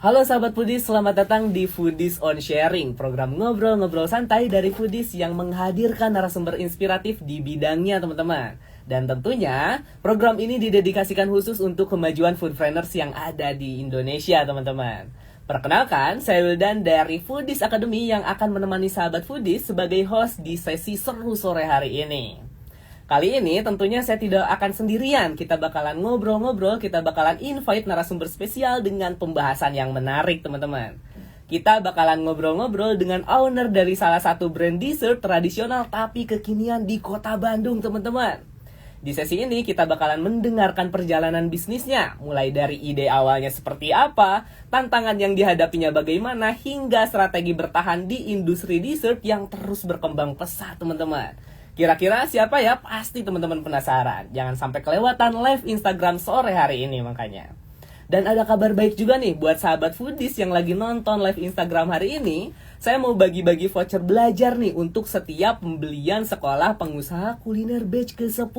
Halo sahabat Foodies, selamat datang di Foodies on Sharing, program ngobrol-ngobrol santai dari Foodies yang menghadirkan narasumber inspiratif di bidangnya teman-teman. Dan tentunya, program ini didedikasikan khusus untuk kemajuan foodpreneurs yang ada di Indonesia teman-teman. Perkenalkan, saya Wildan dari Foodies Academy yang akan menemani sahabat Foodies sebagai host di sesi seru sore hari ini. Kali ini tentunya saya tidak akan sendirian, kita bakalan ngobrol-ngobrol, kita bakalan invite narasumber spesial dengan pembahasan yang menarik teman-teman. Kita bakalan ngobrol-ngobrol dengan owner dari salah satu brand dessert tradisional tapi kekinian di kota Bandung teman-teman. Di sesi ini kita bakalan mendengarkan perjalanan bisnisnya, mulai dari ide awalnya seperti apa, tantangan yang dihadapinya bagaimana, hingga strategi bertahan di industri dessert yang terus berkembang pesat teman-teman. Kira-kira siapa ya? Pasti teman-teman penasaran. Jangan sampai kelewatan live Instagram sore hari ini makanya. Dan ada kabar baik juga nih buat sahabat Foodies yang lagi nonton live Instagram hari ini. Saya mau bagi-bagi voucher belajar nih untuk setiap pembelian sekolah pengusaha kuliner batch ke-10.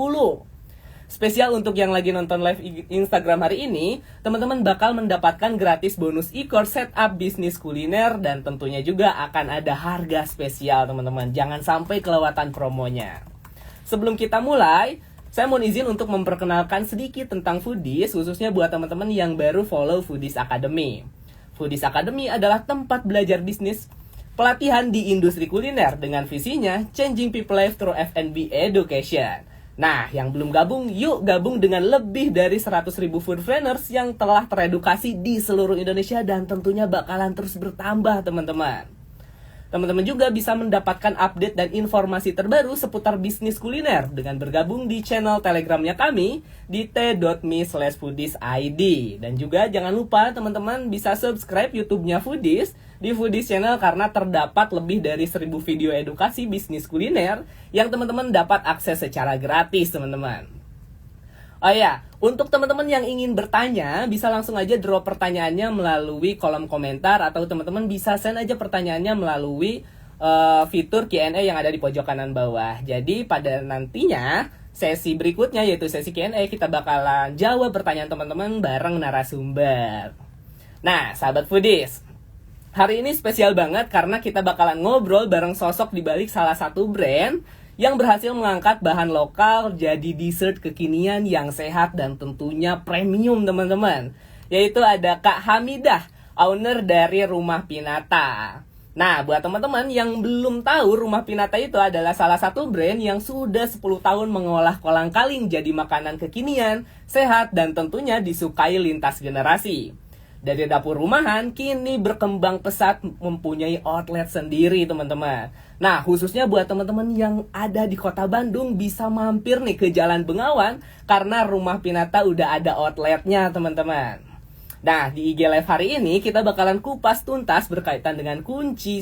Spesial untuk yang lagi nonton live Instagram hari ini, teman-teman bakal mendapatkan gratis bonus e-course setup bisnis kuliner dan tentunya juga akan ada harga spesial teman-teman. Jangan sampai kelewatan promonya. Sebelum kita mulai, saya mau izin untuk memperkenalkan sedikit tentang Foodies, khususnya buat teman-teman yang baru follow Foodies Academy. Foodies Academy adalah tempat belajar bisnis pelatihan di industri kuliner dengan visinya Changing People Life Through F&B Education. Nah, yang belum gabung, yuk gabung dengan lebih dari 100.000 foodpreneurs yang telah teredukasi di seluruh Indonesia dan tentunya bakalan terus bertambah teman-teman. Teman-teman juga bisa mendapatkan update dan informasi terbaru seputar bisnis kuliner dengan bergabung di channel Telegramnya kami di t.me/foodiesid. Dan juga jangan lupa teman-teman bisa subscribe YouTube-nya Foodies di Foodies Channel karena terdapat lebih dari 1.000 video edukasi bisnis kuliner yang teman-teman dapat akses secara gratis teman-teman. Oh ya, untuk teman-teman yang ingin bertanya, bisa langsung aja drop pertanyaannya melalui kolom komentar atau teman-teman bisa send aja pertanyaannya melalui fitur Q&A yang ada di pojok kanan bawah. Jadi pada nantinya sesi berikutnya yaitu sesi Q&A kita bakalan jawab pertanyaan teman-teman bareng narasumber. Nah, sahabat Foodies, hari ini spesial banget karena kita bakalan ngobrol bareng sosok di balik salah satu brand yang berhasil mengangkat bahan lokal jadi dessert kekinian yang sehat dan tentunya premium teman-teman. Yaitu ada Kak Hamidah, owner dari Rumah Pinata. Nah, buat teman-teman yang belum tahu, Rumah Pinata itu adalah salah satu brand yang sudah 10 tahun mengolah kolang-kaling jadi makanan kekinian, sehat dan tentunya disukai lintas generasi. Dari dapur rumahan, kini berkembang pesat mempunyai outlet sendiri teman-teman. Nah, khususnya buat teman-teman yang ada di kota Bandung bisa mampir nih ke Jalan Bengawan karena Rumah Pinata udah ada outletnya teman-teman. Nah, di IG Live hari ini kita bakalan kupas tuntas berkaitan dengan kunci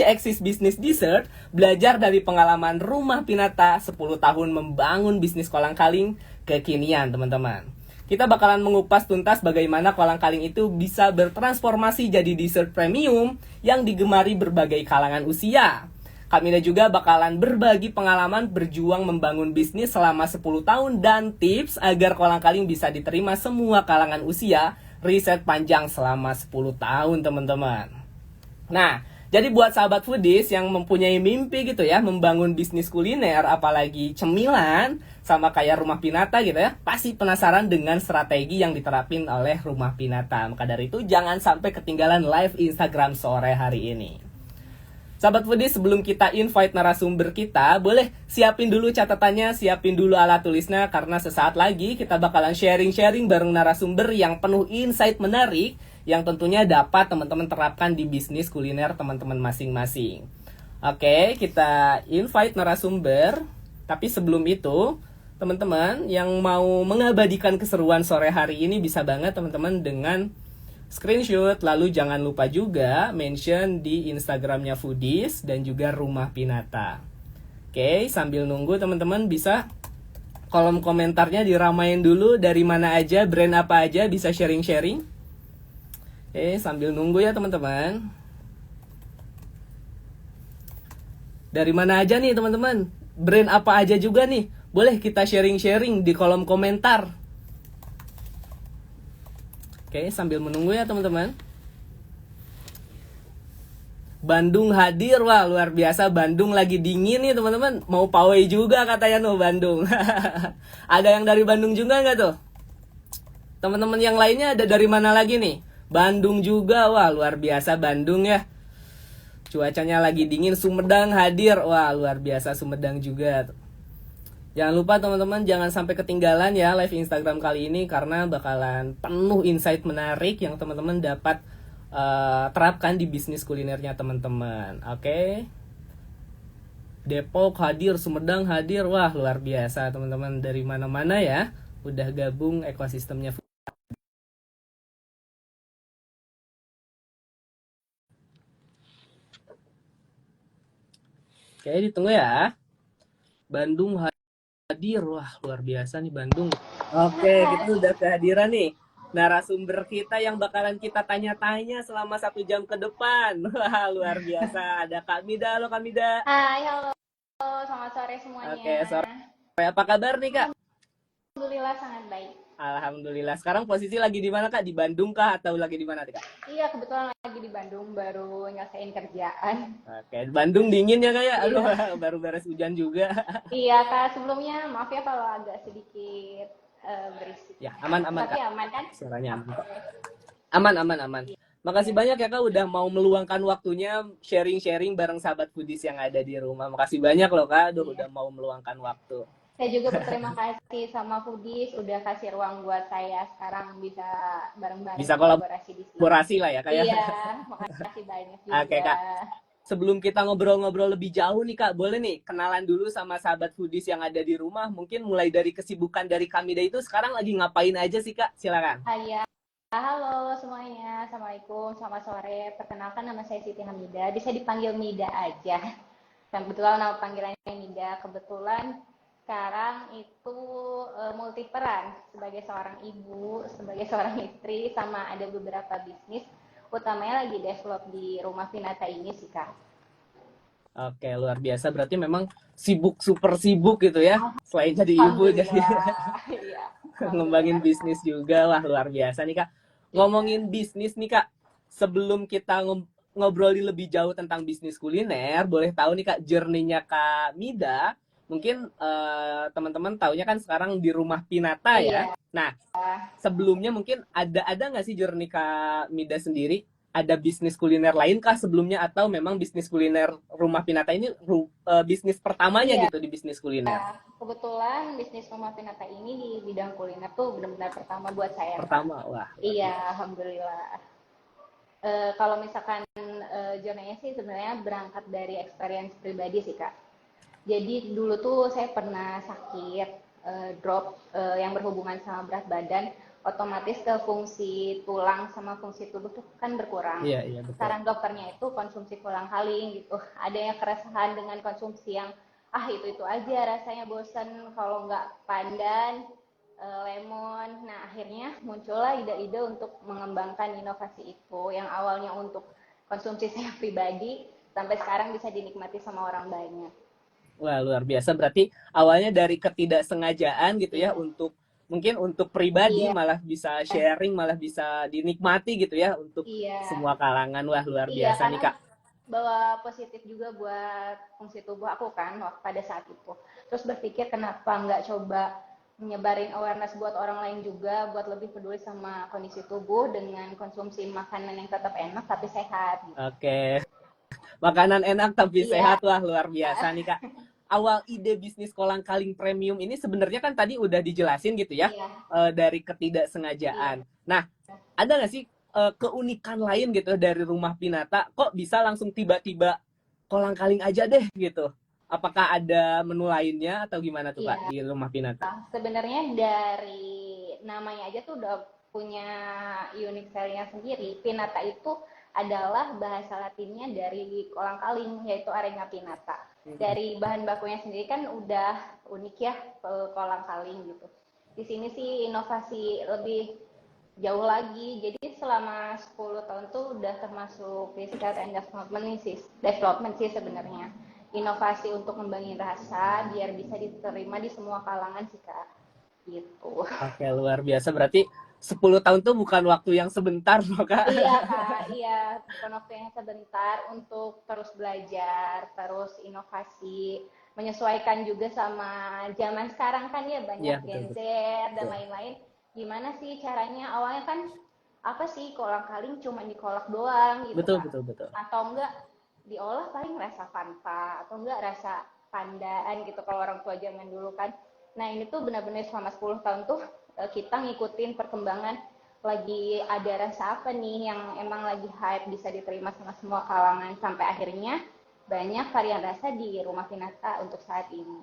eksis bisnis dessert, belajar dari pengalaman Rumah Pinata 10 tahun membangun bisnis kolang-kaling kekinian teman-teman. Kita bakalan mengupas tuntas bagaimana kolang-kaling itu bisa bertransformasi jadi dessert premium yang digemari berbagai kalangan usia. Kami juga bakalan berbagi pengalaman berjuang membangun bisnis selama 10 tahun dan tips agar kolang-kaling bisa diterima semua kalangan usia, riset panjang selama 10 tahun teman-teman. Nah, jadi buat sahabat Foodies yang mempunyai mimpi gitu ya, membangun bisnis kuliner apalagi cemilan sama kayak Rumah Pinata gitu ya, pasti penasaran dengan strategi yang diterapin oleh Rumah Pinata. Maka dari itu jangan sampai ketinggalan live Instagram sore hari ini. Sahabat Foodies, sebelum kita invite narasumber kita, boleh siapin dulu catatannya, siapin dulu alat tulisnya karena sesaat lagi kita bakalan sharing-sharing bareng narasumber yang penuh insight menarik yang tentunya dapat teman-teman terapkan di bisnis kuliner teman-teman masing-masing. Oke, kita invite narasumber. Tapi sebelum itu, teman-teman yang mau mengabadikan keseruan sore hari ini bisa banget teman-teman dengan screenshot. Lalu jangan lupa juga mention di Instagramnya Foodies dan juga Rumah Pinata. Oke, sambil nunggu teman-teman bisa kolom komentarnya diramain dulu, dari mana aja, brand apa aja, bisa sharing-sharing. Oke, sambil nunggu ya teman-teman. Dari mana aja nih teman-teman? Brand apa aja juga nih? Boleh kita sharing-sharing di kolom komentar. Oke, sambil menunggu ya teman-teman. Bandung hadir, wah luar biasa. Bandung lagi dingin nih teman-teman. Mau pawai juga katanya no Bandung. Ada yang dari Bandung juga nggak tuh? Teman-teman yang lainnya ada dari mana lagi nih? Bandung juga, wah luar biasa Bandung ya. Cuacanya lagi dingin. Sumedang hadir, wah luar biasa Sumedang juga. Jangan lupa teman-teman, jangan sampai ketinggalan ya live Instagram kali ini karena bakalan penuh insight menarik yang teman-teman dapat terapkan di bisnis kulinernya teman-teman. Oke. Depok hadir, Sumedang hadir, wah luar biasa teman-teman, dari mana-mana ya udah gabung ekosistemnya. Oke, ditunggu ya. Bandung hadir, wah luar biasa nih Bandung. Oke, kita udah kehadiran nih narasumber kita yang bakalan kita tanya-tanya selama 1 jam ke depan. Wah luar biasa, ada Kak Mida. Halo Kak Mida. Hai, halo. Selamat sore semuanya. Oke, sore. Apa kabar nih Kak? Alhamdulillah sangat baik. Alhamdulillah. Sekarang posisi lagi di mana Kak? Di Bandung kah atau lagi di mana Kak? Iya, kebetulan lagi di Bandung, baru nyelesain kerjaan. Oke, Bandung dingin ya Kak ya? Aduh, Iya. baru beres hujan juga. Iya, Kak, sebelumnya maaf ya kalau agak sedikit berisik. Ya, aman-aman Tapi Kak. aman kan? Suaranya aman kok. Oke. Aman. Makasih banyak ya Kak udah mau meluangkan waktunya sharing-sharing bareng sahabat foodies yang ada di rumah. Makasih banyak loh Kak, Iya. udah mau meluangkan waktu. Saya juga berterima kasih sama Foodies udah kasih ruang buat saya sekarang bisa bareng-bareng Bisa kolaborasi di sini. kolaborasi lah ya Kak ya. Iya, makasih banyak Oke juga. Kak, sebelum kita ngobrol-ngobrol lebih jauh nih Kak, boleh nih kenalan dulu sama sahabat foodies yang ada di rumah. Mungkin mulai dari kesibukan dari Kamida itu sekarang lagi ngapain aja sih Kak? Silakan. Hai, halo semuanya, Assalamualaikum, selamat sore. Perkenalkan nama saya Siti Hamida, bisa dipanggil Mida aja. Dan kebetulan nama panggilannya Mida. Kebetulan sekarang itu multiperan sebagai seorang ibu, sebagai seorang istri, sama ada beberapa bisnis. Utamanya lagi develop di rumah Pinata ini sih Kak. Oke, luar biasa. Berarti memang sibuk, super sibuk gitu ya. Selain jadi ibu, jadi Alhamdulillah, iya, ngembangin alhamdulillah. bisnis juga. Wah, luar biasa nih Kak. Ngomongin bisnis nih Kak, sebelum kita ngobrolin lebih jauh tentang bisnis kuliner, boleh tahu nih Kak, journey-nya Kak Mida. Mungkin teman-teman taunya kan sekarang di rumah Pinata ya. Iya, Nah, sebelumnya mungkin ada nggak sih journey Kak Mida sendiri? Ada bisnis kuliner lain kah sebelumnya atau memang bisnis kuliner rumah Pinata ini bisnis pertamanya iya. gitu di bisnis kuliner? Kebetulan bisnis rumah Pinata ini di bidang kuliner tuh benar-benar pertama buat saya, Kak. Pertama, wah. Iya, alhamdulillah. Kalau misalkan journey-nya sih sebenarnya berangkat dari experience pribadi sih, Kak. Jadi dulu tuh saya pernah sakit, drop yang berhubungan sama berat badan, otomatis ke fungsi tulang sama fungsi tubuh tuh kan berkurang. Iya betul. Saran dokternya itu konsumsi kolang kaling gitu. Ada yang keresahan dengan konsumsi yang itu aja rasanya bosan kalau nggak pandan, lemon. Nah akhirnya muncullah ide-ide untuk mengembangkan inovasi itu yang awalnya untuk konsumsi saya pribadi sampai sekarang bisa dinikmati sama orang banyak. Wah, luar biasa. Berarti awalnya dari ketidaksengajaan gitu ya, Iya, untuk mungkin untuk pribadi iya, malah bisa sharing, malah bisa dinikmati gitu ya untuk iya, semua kalangan. Wah, luar iya, biasa nih karena Kak. bawa positif juga buat fungsi tubuh aku kan waktu pada saat itu. Terus berpikir kenapa nggak coba menyebarin awareness buat orang lain juga, buat lebih peduli sama kondisi tubuh dengan konsumsi makanan yang tetap enak tapi sehat gitu. Oke, makanan enak tapi Iya, sehat, wah luar biasa nih Kak. Awal ide bisnis kolang kaling premium ini sebenarnya kan tadi udah dijelasin gitu ya, iya, dari iya. ketidaksengajaan. Nah, ada nggak sih keunikan lain gitu dari rumah Pinata? Kok bisa langsung tiba-tiba kolang kaling aja deh gitu? Apakah ada menu lainnya atau gimana tuh Kak Iya, di rumah Pinata? sebenarnya dari namanya aja tuh udah punya unique selling sendiri. Pinata itu adalah bahasa Latinnya dari kolang kaling, yaitu Arenga Pinata. Dari bahan bakunya sendiri kan udah unik ya, kolang kaling gitu. Di sini sih inovasi lebih jauh lagi. Jadi selama 10 tahun tuh udah termasuk research and development sih sebenarnya. Inovasi untuk ngembangin rasa biar bisa diterima di semua kalangan sih Kak. Gitu. Oke, luar biasa. Berarti 10 tahun tuh bukan waktu yang sebentar loh Kak. Iya Kak, iya bukan waktu yang sebentar untuk terus belajar, terus inovasi, menyesuaikan juga sama zaman sekarang kan ya Iya, banyak betul, Gen Z betul. dan lain-lain. Gimana sih caranya? Awalnya kan apa sih kolang-kaling cuma dikolak doang gitu Betul, Kak. betul, betul. Atau enggak diolah paling rasa Fanta atau enggak rasa pandaan gitu kalau orang tua zaman dulu kan. Nah, ini tuh benar-benar selama 10 tahun tuh kita ngikutin perkembangan lagi ada rasa apa nih yang emang lagi hype bisa diterima sama semua kalangan sampai akhirnya banyak varian rasa di Rumah Pinata untuk saat ini.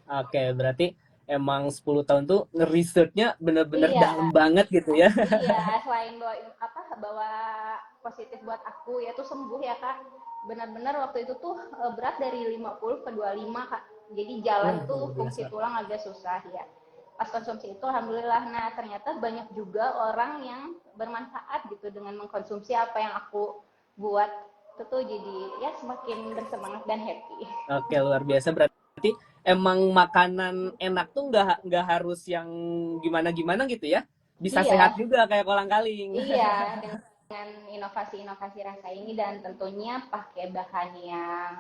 Oke, berarti emang 10 tahun tuh nge-research-nya bener-bener Iya, dalam banget gitu ya. iya, selain bawa apa bawa positif buat aku ya tuh sembuh ya Kak. Benar-benar waktu itu tuh berat dari 50 ke 25 Kak. Jadi jalan Wah, luar tuh fungsi biasa. tulang agak susah ya. Pas konsumsi itu alhamdulillah. Nah, ternyata banyak juga orang yang bermanfaat gitu dengan mengkonsumsi apa yang aku buat. Itu tuh jadi ya semakin bersemangat dan happy. Oke, luar biasa. Berarti emang makanan enak tuh nggak harus yang gimana-gimana gitu ya. Bisa sehat Iya, juga kayak kolang-kaling. iya, dengan inovasi-inovasi rasa ini dan tentunya pakai bahan yang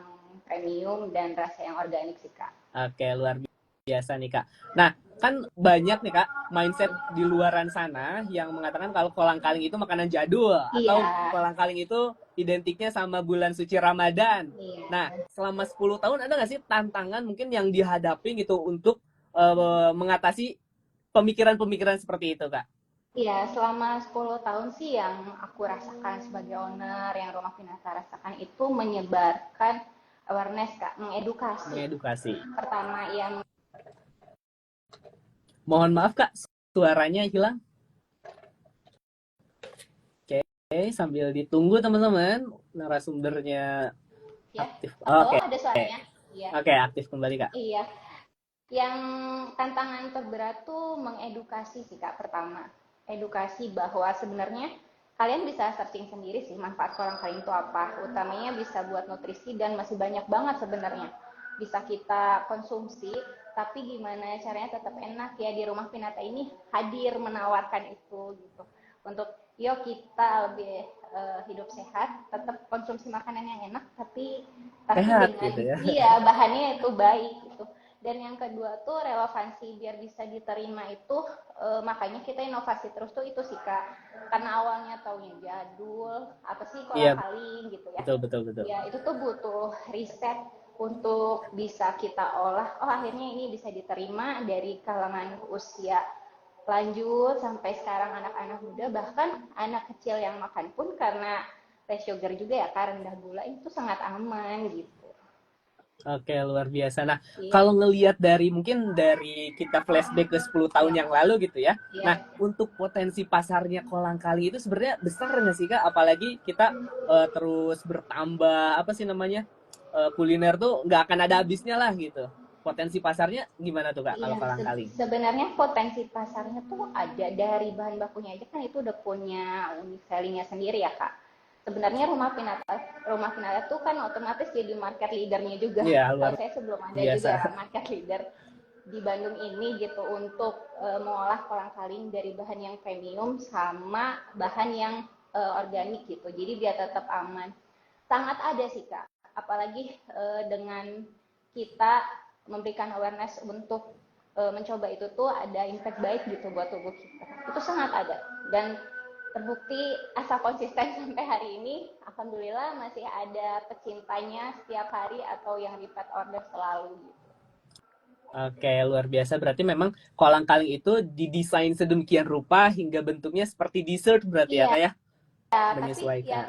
premium dan rasa yang organik sih Kak. Oke, luar biasa nih Kak. Nah, kan banyak nih Kak mindset di luaran sana yang mengatakan kalau kolang-kaling itu makanan jadul atau Iya, kolang-kaling itu identiknya sama bulan suci Ramadan. Nah, iya, selama 10 tahun ada nggak sih tantangan mungkin yang dihadapi gitu untuk mengatasi pemikiran-pemikiran seperti itu Kak? iya. Selama 10 tahun sih yang aku rasakan sebagai owner, yang Rumah Pinata rasakan itu menyebarkan awareness Kak, mengedukasi. Mengedukasi. Pertama yang Mohon maaf Kak, suaranya hilang. Oke, sambil ditunggu teman-teman narasumbernya ya, aktif. halo Oke, ada suaranya? Iya, oke aktif kembali Kak. iya. Yang tantangan terberat tuh mengedukasi sih Kak pertama. Edukasi bahwa sebenarnya kalian bisa searching sendiri sih manfaat kolang-kaling itu apa. Utamanya bisa buat nutrisi dan masih banyak banget sebenarnya. Bisa kita konsumsi, tapi gimana caranya tetap enak ya di Rumah Pinata ini hadir menawarkan itu gitu. Untuk yuk kita lebih hidup sehat, tetap konsumsi makanan yang enak, tapi Sehat dengan gitu ya. iya bahannya itu baik gitu. Dan yang kedua tuh relevansi biar bisa diterima itu makanya kita inovasi terus tuh itu sih Kak. Karena awalnya taunya jadul, apa sih Iya, kolang-kaling gitu ya. betul betul betul. Ya, itu tuh butuh riset untuk bisa kita olah. Oh, akhirnya ini bisa diterima dari kalangan usia lanjut sampai sekarang anak-anak muda bahkan anak kecil yang makan pun karena tes sugar juga ya Kak, rendah gula itu sangat aman gitu. Oke, luar biasa. Nah, Iya, kalau ngelihat dari mungkin dari kita flashback ke 10 tahun iya, yang lalu gitu ya. Nah, iya. untuk potensi pasarnya kolang kaling itu sebenarnya besar nggak sih Kak? Apalagi kita terus bertambah apa sih namanya? Kuliner tuh nggak akan ada habisnya lah gitu. Potensi pasarnya gimana tuh Kak kalau Iya, kolang kaling? sebenarnya potensi pasarnya tuh ada dari bahan bakunya aja kan itu udah punya unique selling-nya sendiri ya Kak. Sebenarnya Rumah Pinata tuh kan otomatis jadi market leadernya juga. Iya, luar Saya sebelum ada biasa. juga market leader di Bandung ini gitu untuk mengolah kolang-kaling dari bahan yang premium sama bahan yang organik gitu. Jadi biar tetap aman. Sangat ada sih Kak. Apalagi dengan kita memberikan awareness untuk mencoba itu tuh ada impact baik gitu buat tubuh kita. Itu sangat ada dan terbukti asal konsisten sampai hari ini alhamdulillah masih ada pecintanya setiap hari atau yang repeat order selalu gitu. Oke, luar biasa. Berarti memang kolang-kaling itu didesain sedemikian rupa hingga bentuknya seperti dessert berarti ya, Iya, Kak ya? tapi ya Menyesuaikan.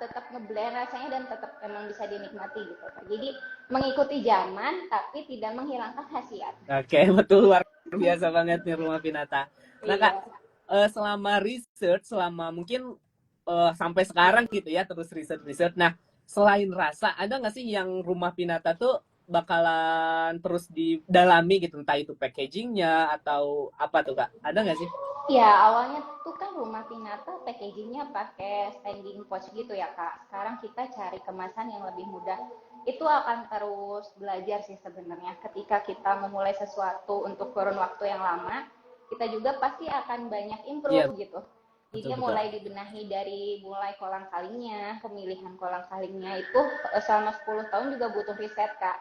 tetap ngeblend rasanya dan tetap memang bisa dinikmati gitu. Jadi mengikuti zaman tapi tidak menghilangkan khasiat. Oke, betul luar biasa banget nih Rumah Pinata. Nah, Kak, Iya. selama research, selama mungkin sampai sekarang gitu ya, terus research-research. Nah, selain rasa, ada nggak sih yang Rumah Pinata tuh bakalan terus didalami gitu, entah itu packagingnya atau apa tuh, Kak? Ada nggak sih? Ya, awalnya tuh kan Rumah Pinata packagingnya pakai standing pouch gitu ya, Kak. Sekarang kita cari kemasan yang lebih mudah. Itu akan terus belajar sih sebenarnya. Ketika kita memulai sesuatu untuk kurun waktu yang lama, kita juga pasti akan banyak Iya, improve gitu. betul Jadi betul. mulai dibenahi dari mulai kolang kalingnya, pemilihan kolang kalingnya itu selama 10 tahun juga butuh riset Kak.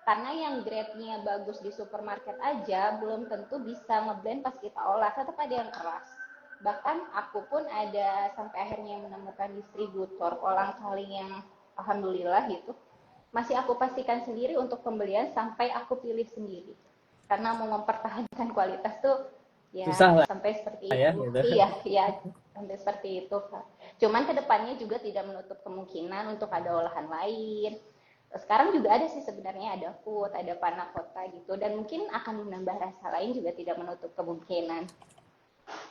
Karena yang grade-nya bagus di supermarket aja belum tentu bisa ngeblend pas kita olah, tetap ada yang keras. Bahkan aku pun ada sampai akhirnya menemukan distributor kolang kaling yang alhamdulillah gitu. Masih aku pastikan sendiri untuk pembelian sampai aku pilih sendiri. Karena mau mempertahankan kualitas tuh Susah ya lah sampai seperti ya itu. gitu. Iya, iya sampai seperti itu Kak. Cuman kedepannya juga tidak menutup kemungkinan untuk ada olahan lain. Sekarang juga ada sih sebenarnya, ada food, ada panna cotta gitu, dan mungkin akan menambah rasa lain juga tidak menutup kemungkinan.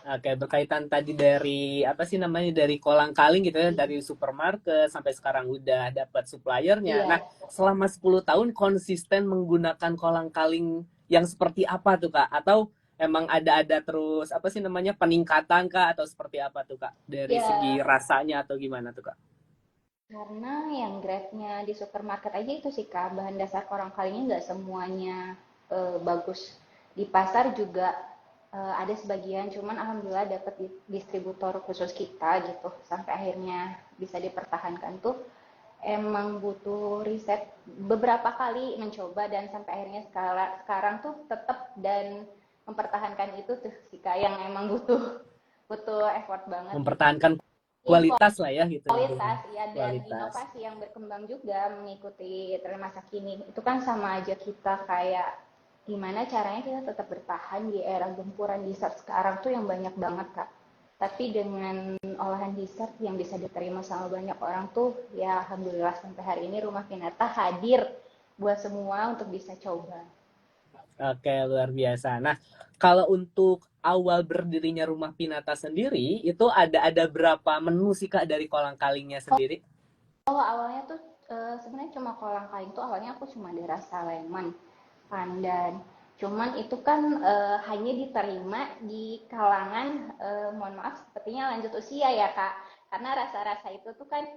Oke, berkaitan tadi dari apa sih namanya dari kolang kaling gitu ya, dari supermarket sampai sekarang udah dapat suppliernya. Nah, Iya, selama 10 tahun konsisten menggunakan kolang kaling yang seperti apa tuh Kak? Atau emang ada terus apa sih namanya peningkatan Kak atau seperti apa tuh Kak? Dari ya segi rasanya atau gimana tuh Kak? karena yang grade-nya di supermarket aja itu sih Kak, bahan dasar kolang kalingnya nggak semuanya bagus. Di pasar juga ada sebagian, cuman alhamdulillah dapat distributor khusus kita gitu, sampai akhirnya bisa dipertahankan tuh emang butuh riset beberapa kali mencoba dan sampai akhirnya sekarang tuh tetap dan mempertahankan itu tuh sih Kak yang emang butuh butuh effort banget gitu. Mempertahankan Iya, kualitas lah ya gitu intinya. kualitas ya, dan Kualitas. inovasi yang berkembang juga mengikuti tren masa kini. Itu kan sama aja kita kayak gimana caranya kita tetap bertahan di era gempuran dessert sekarang tuh yang banyak banget Kak. Tapi dengan olahan dessert yang bisa diterima sama banyak orang tuh ya alhamdulillah sampai hari ini Rumah Pinata hadir buat semua untuk bisa coba. Oke, luar biasa. Nah, kalau untuk awal berdirinya Rumah Pinata sendiri, itu ada berapa menu sih Kak dari kolang kalingnya sendiri? Oh awalnya tuh sebenarnya cuma kolang kaling tuh awalnya aku cuma ada rasa lemon, pandan. Cuman itu kan hanya diterima di kalangan, mohon maaf, sepertinya lanjut usia ya Kak. Karena rasa-rasa itu tuh kan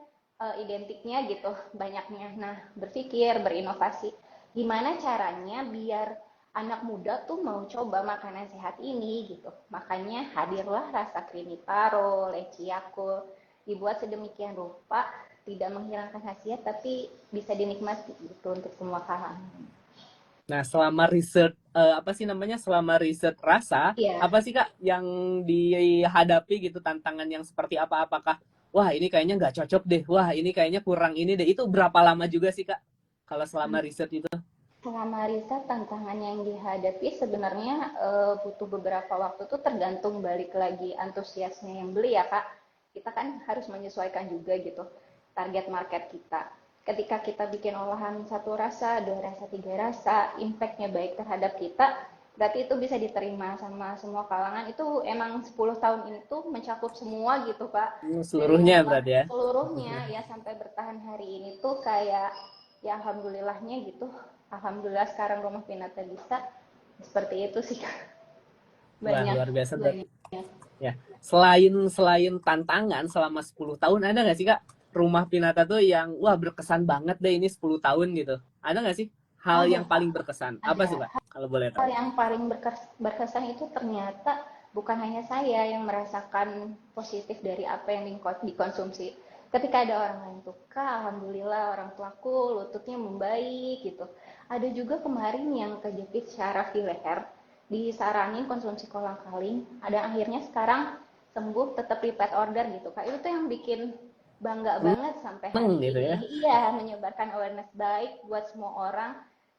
identiknya gitu banyaknya. Nah, berpikir, berinovasi, gimana caranya biar anak muda tuh mau coba makanan sehat ini gitu. Makanya hadirlah rasa creamy taro, leci yakult, dibuat sedemikian rupa tidak menghilangkan khasiat tapi bisa dinikmati gitu untuk semua kalangan. Nah, selama riset apa sih namanya? Selama riset rasa, Iya, apa sih Kak yang dihadapi gitu tantangan yang seperti apa? Apakah wah ini kayaknya nggak cocok deh, wah ini kayaknya kurang ini deh. Itu berapa lama juga sih Kak? Kalau selama riset itu? selama riset tantangan yang dihadapi sebenarnya butuh beberapa waktu tuh tergantung balik lagi antusiasnya yang beli ya Kak. Kita kan harus menyesuaikan juga gitu target market kita. Ketika kita bikin olahan satu rasa, dua rasa, tiga rasa, impactnya baik terhadap kita, berarti itu bisa diterima sama semua kalangan. Itu emang 10 tahun ini tuh mencakup semua gitu Kak. Dari Seluruhnya mulai berarti ya? seluruhnya ya sampai bertahan hari ini tuh kayak ya alhamdulillahnya gitu. Alhamdulillah sekarang Rumah Pinata bisa seperti itu sih Kak. Wah, Banyak luar biasa berarti. banyak. Ya. Selain tantangan selama 10 tahun ada nggak sih Kak Rumah Pinata tuh yang wah berkesan banget deh ini 10 tahun gitu. Ada nggak sih hal Ada yang Kak, paling berkesan? Apa ada. sih Kak kalau boleh Hal tahu? yang paling berkesan itu ternyata bukan hanya saya yang merasakan positif dari apa yang dikonsumsi. Ketika ada orang lain tuh, Kak, alhamdulillah orang tuaku lututnya membaik gitu. Ada juga kemarin yang kejepit syaraf di leher, disaranin konsumsi kolang kaling, ada akhirnya sekarang sembuh tetap repeat order gitu Kak. Itu tuh yang bikin bangga banget sampai Seneng hari gitu ini. ya. Iya, menyebarkan awareness baik buat semua orang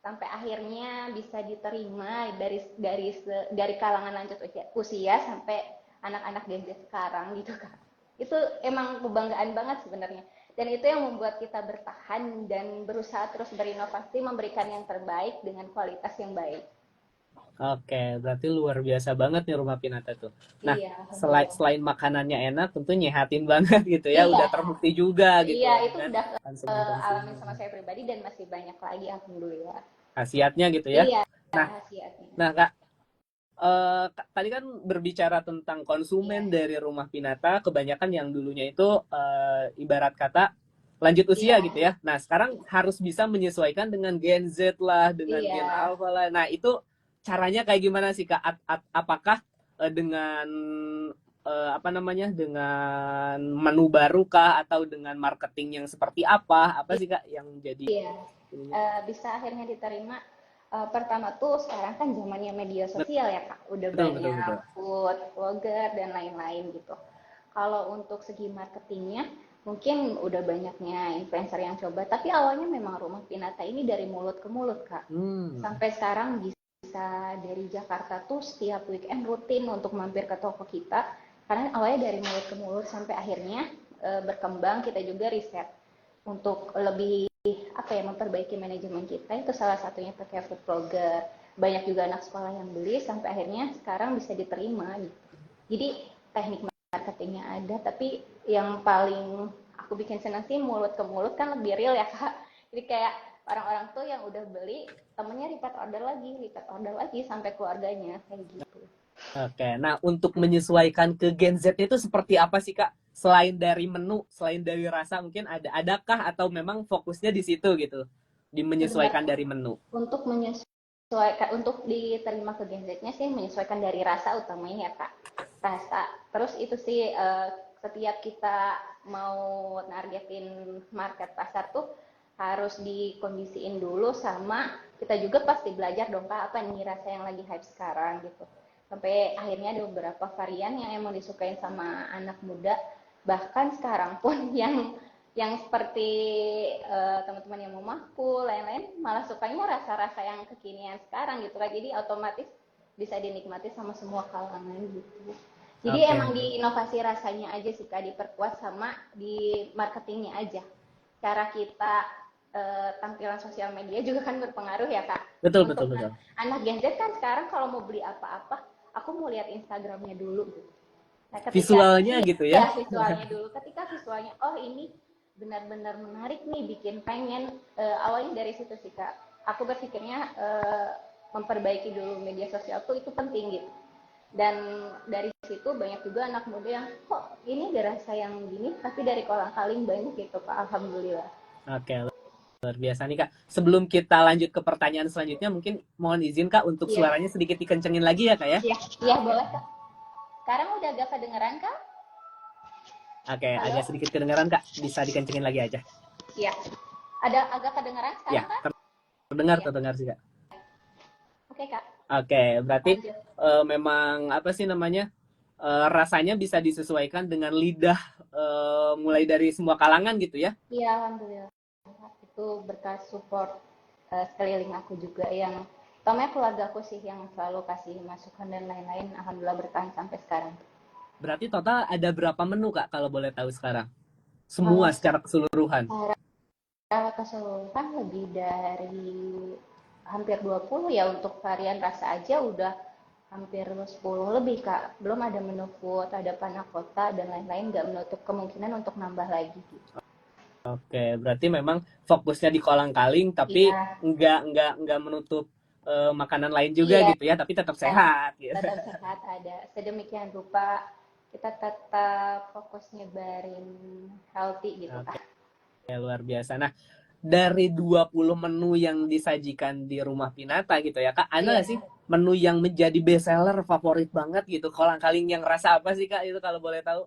sampai akhirnya bisa diterima dari kalangan lanjut usia sampai anak-anak Gen Z sekarang gitu Kak. Itu emang kebanggaan banget sebenarnya. Dan itu yang membuat kita bertahan dan berusaha terus berinovasi memberikan yang terbaik dengan kualitas yang baik. Oke, berarti luar biasa banget nih Rumah Pinata tuh. Nah, Iya, selain alhamdulillah. selain makanannya enak, tentu nyehatin banget gitu ya. Iya, Udah terbukti juga gitu iya itu kan udah alami konsumen-konsumen. sama saya pribadi dan masih banyak lagi alhamdulillah. Khasiatnya gitu ya. Iya, Nah, rahasianya. nah Kak, tadi kan berbicara tentang Iya, konsumen dari Rumah Pinata, kebanyakan yang dulunya itu ibarat kata lanjut usia iya, gitu ya. Nah, sekarang harus bisa menyesuaikan dengan Gen Z lah, dengan Gen iya. Alpha lah. Nah, itu caranya kayak gimana sih Kak? Apakah dengan apa namanya, dengan menu baru kah atau dengan marketing yang seperti apa? Apa sih Kak yang jadi Iya, ininya? bisa akhirnya diterima. Pertama tuh sekarang kan zamannya media sosial ya Kak, udah Betul betul banyak betul. food vlogger dan lain-lain gitu. Kalau untuk segi marketingnya, mungkin udah banyaknya influencer yang coba, tapi awalnya memang Rumah Pinata ini dari mulut ke mulut Kak. Hmm. Sampai sekarang bisa dari Jakarta tuh setiap weekend rutin untuk mampir ke toko kita, karena awalnya dari mulut ke mulut sampai akhirnya berkembang, kita juga riset untuk lebih apa ya, memperbaiki manajemen kita, itu salah satunya pakai food blogger. Banyak juga anak sekolah yang beli sampai akhirnya sekarang bisa diterima gitu. Jadi teknik marketingnya ada, tapi yang paling aku bikin senang sih mulut ke mulut, kan lebih real ya Kak. Jadi kayak orang-orang tuh yang udah beli, temennya repeat order lagi sampai keluarganya kayak gitu. Oke, nah untuk menyesuaikan ke Gen Z itu seperti apa sih Kak? Selain dari menu, selain dari rasa, mungkin adakah atau memang fokusnya di situ gitu, di menyesuaikan Sebenarnya dari menu? untuk menyesuaikan, untuk diterima ke Gen Z-nya sih menyesuaikan dari rasa utamanya ya Kak. Rasa. Terus itu sih setiap kita mau nargetin market pasar tuh harus dikondisiin dulu, sama kita juga pasti belajar dong Kak, apa nih rasa yang lagi hype sekarang gitu. Sampai akhirnya ada beberapa varian yang emang disukain sama anak muda, bahkan sekarang pun yang seperti teman-teman yang mau makul lain-lain malah sukanya rasa-rasa yang kekinian sekarang gitu kan, jadi otomatis bisa dinikmati sama semua kalangan gitu. Jadi Oke, emang di inovasi rasanya aja sih Kak, diperkuat sama di marketingnya aja. Cara kita tampilan sosial media juga kan berpengaruh ya Kak. betul betul Untuk betul. anak Gen Z kan sekarang kalau mau beli apa-apa, aku mau lihat Instagramnya dulu gitu. Nah, ketika Visualnya gitu ya. ya visualnya dulu, ketika visualnya oh ini benar-benar menarik nih, bikin pengen, awalnya dari situ sih Kak. Aku berpikirnya memperbaiki dulu media sosial tuh itu penting gitu. Dan dari situ banyak juga anak muda yang kok ini ada rasa yang gini, tapi dari kolang-kaling banyak gitu Kak. Alhamdulillah. Oke, luar biasa nih Kak. Sebelum kita lanjut ke pertanyaan selanjutnya, mungkin mohon izin Kak untuk Iya, suaranya sedikit dikencengin lagi ya Kak ya. iya, iya boleh Kak. Sekarang udah agak kedengeran Kak? Oke, Halo? agak sedikit kedengaran Kak. Bisa dikencengin lagi aja. Iya. Ada agak kedengeran Ya, sekarang Kak? terdengar Iya. terdengar sih Kak. Oke Kak, Oke, berarti lanjut. memang apa sih namanya, rasanya bisa disesuaikan dengan lidah, mulai dari semua kalangan gitu ya. Iya, alhamdulillah. Itu berkat support sekeliling aku juga, yang utamanya keluarga aku sih yang selalu kasih masukan dan lain-lain. Alhamdulillah bertahan sampai sekarang. Berarti total ada berapa menu Kak kalau boleh tahu sekarang? Semua Kalau secara keseluruhan. secara keseluruhan lebih dari hampir 20 ya, untuk varian rasa aja udah hampir 10 lebih Kak. Belum ada menu food, ada panna cotta dan lain-lain, nggak menutup kemungkinan untuk nambah lagi gitu. Oke, berarti memang fokusnya di kolang-kaling, tapi Iya, nggak menutup makanan lain juga iya. gitu ya, tapi tetap sehat gitu. Tetap sehat ada. Sedemikian rupa kita tetap fokus nyebarin healthy gitu Oke, Kak. luar biasa. Nah, dari 20 menu yang disajikan di Rumah Pinata gitu ya, Kak, ada nggak sih Iya. menu yang menjadi best seller favorit banget gitu? Kolang-kaling yang rasa apa sih, Kak, itu kalau boleh tahu?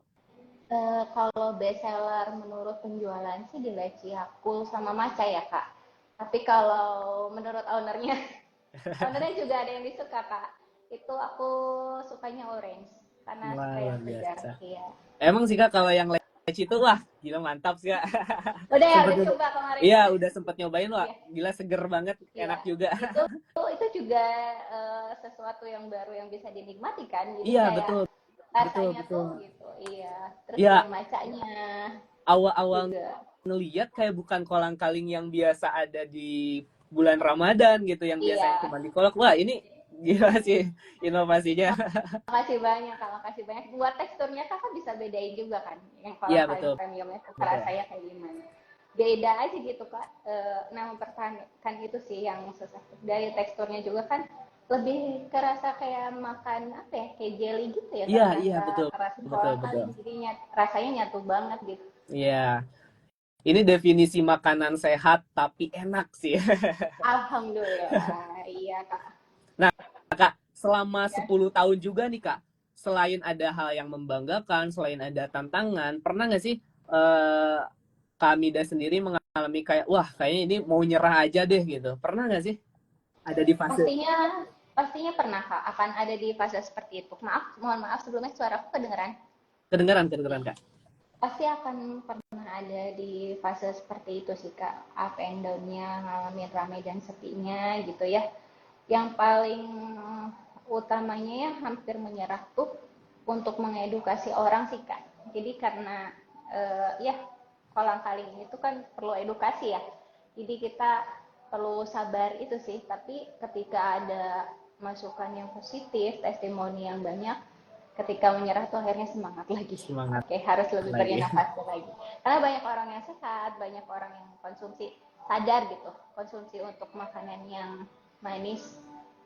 Kalau best seller menurut penjualan sih di Leci Yakul sama Maca ya Kak. Tapi kalau menurut ownernya, ownernya juga ada yang disuka Kak. Itu aku sukanya orange karena Wah, suka yang luar segar. biasa. Iya. Emang sih, Kak, kalau yang leci itu, wah, gila mantap sih, Kak. Udah ya, Sempet udah nyoba. coba kemarin Iya, ya. udah sempet nyobain, wah, Iya. gila seger banget, Iya, enak juga. itu juga sesuatu yang baru yang bisa dinikmati kan. Jadi Iya, kayak betul, betul, rasanya betul. tuh gitu, iya. Terus dari Ya, macanya awal-awal juga. ngeliat kayak bukan kolang-kaling yang biasa ada di bulan Ramadan gitu, yang biasanya Iya, cuma di kolak. Wah, ini gila sih inovasinya. makasih banyak Kak, makasih banyak. Buat teksturnya Kakak bisa bedain juga kan, yang Iya, kolang-kaling betul, premiumnya betul. rasanya kayak gimana. Beda aja gitu Kak. Nah, mempertahankan itu sih yang susah. Dari teksturnya juga kan lebih kerasa kayak makan apa ya, kayak jelly gitu ya Iya, Kak, iya, rasa betul, rasa betul, betul. kolang-kaling, jadi rasanya nyatu banget gitu. Iya, ini definisi makanan sehat tapi enak sih. Alhamdulillah, iya Kak. Nah, Kak, selama Ya. 10 tahun juga nih, Kak. selain ada hal yang membanggakan, selain ada tantangan, pernah nggak sih Kak Mida sendiri mengalami kayak, wah kayaknya ini mau nyerah aja deh gitu. Pernah nggak sih ada di fase? Pastinya pastinya pernah Kak akan ada di fase seperti itu. Mohon maaf sebelumnya suara aku kedengeran. Kedengeran, kedengeran Kak. Pasti akan pernah ada di fase seperti itu sih Kak. Up and down-nya, ngalamin rame dan sepinya gitu ya. Yang paling utamanya ya hampir menyerah tuh untuk mengedukasi orang sih Kak. Jadi karena ya kolang-kaling ini tuh kan perlu edukasi ya. Jadi kita perlu sabar itu sih. Tapi ketika ada masukan yang positif, testimoni yang banyak, ketika menyerah tuh akhirnya semangat lagi. Semangat Oke, harus lebih lagi. berinovasi lagi. Karena banyak orang yang sehat, banyak orang yang konsumsi sadar gitu, konsumsi untuk makanan yang manis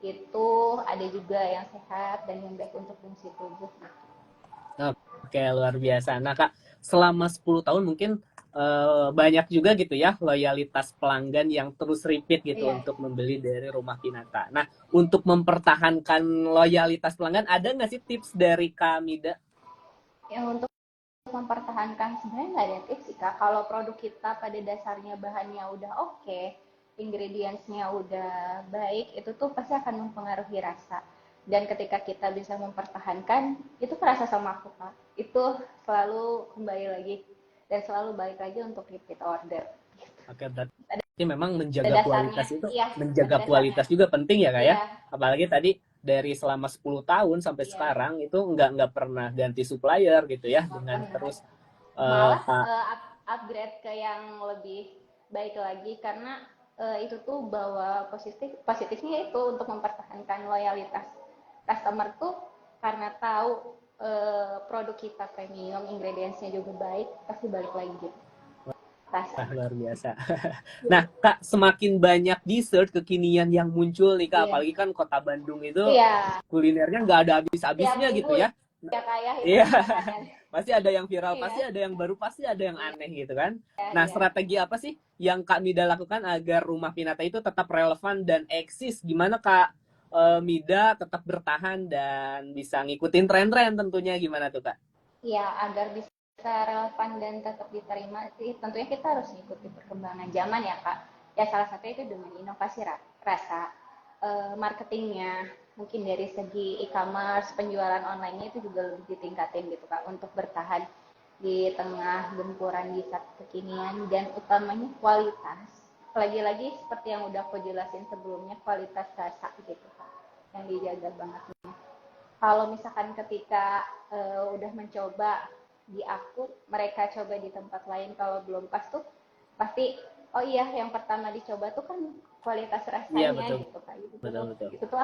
itu ada juga yang sehat dan yang baik untuk fungsi tubuh. Oke, luar biasa. Nah, Kak, selama 10 tahun mungkin banyak juga gitu ya loyalitas pelanggan yang terus repeat gitu Iya. untuk membeli dari Rumah Pinata. Nah, untuk mempertahankan loyalitas pelanggan, ada nggak sih tips dari Kak Mida? Yang untuk mempertahankan sebenarnya nggak ada tips sih Kak. Kalau produk kita pada dasarnya bahannya udah oke, ingredientsnya udah baik, itu tuh pasti akan mempengaruhi rasa. Dan ketika kita bisa mempertahankan, itu kerasa sama aku Kak. Itu selalu kembali lagi dan selalu balik lagi untuk repeat order. Oke, berarti memang Pada menjaga dasarnya, kualitas itu, iya, pada menjaga dasarnya. kualitas juga penting ya, Kak ya. Iya, Apalagi tadi dari selama 10 tahun sampai iya, sekarang itu nggak pernah ganti supplier gitu ya, nggak dengan pernah. terus Malah Kak. upgrade ke yang lebih baik lagi karena itu tuh bawa positifnya itu untuk mempertahankan loyalitas customer tuh karena tahu produk kita premium, ingredientsnya juga baik, pasti balik lagi gitu rasanya. Luar biasa. Nah, Kak, semakin banyak dessert kekinian yang muncul nih, Kak. Iya, Apalagi kan kota Bandung itu iya, kulinernya nggak ada tiap habis-habisnya gitu minggu ya. ya kayak Iya, hitungan makanan. pasti ada yang viral, Iya, pasti ada yang baru, pasti ada yang iya, aneh gitu kan. iya, Nah, iya. strategi apa sih yang Kak Mida lakukan agar Rumah Pinata itu tetap relevan dan eksis? Gimana Kak Mida tetap bertahan dan bisa ngikutin tren-tren tentunya gimana tuh, Kak? Ya, agar bisa relevan dan tetap diterima sih, tentunya kita harus mengikuti perkembangan zaman ya Kak. Ya salah satunya itu dengan inovasi rasa, marketingnya, mungkin dari segi e-commerce, penjualan online-nya itu juga lebih ditingkatin gitu Kak, untuk bertahan di tengah gempuran di saat kekinian dan utamanya kualitas. Lagi-lagi seperti yang udah aku jelasin sebelumnya, kualitas rasa gitu Kak, yang dijaga banget. Kalau misalkan ketika udah mencoba di aku, mereka coba di tempat lain kalau belum pas tuh pasti oh iya yang pertama dicoba tuh kan kualitas Iya, rasanya betul, gitu Kak. betul, betul. Itu tuh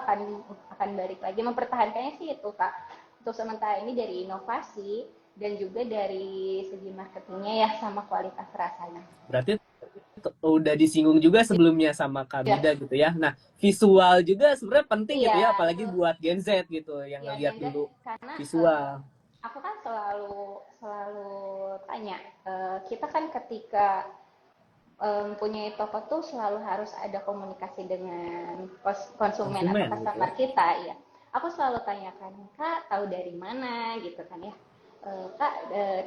akan balik lagi mempertahankannya sih itu Kak. Untuk sementara ini dari inovasi dan juga dari segi marketingnya ya sama kualitas rasanya. Berarti udah disinggung juga sebelumnya sama Kak Ya, Mida gitu ya. Nah, visual juga sebenarnya penting gitu iya ya, apalagi itu buat Gen Z gitu yang ya ngelihat Genza dulu karena visual. aku kan selalu selalu tanya kita kan ketika punya toko tuh selalu harus ada komunikasi dengan konsumen atau Konsumen gitu ya. customer kita ya. Aku selalu tanyakan, Kak tahu dari mana gitu kan ya. Kak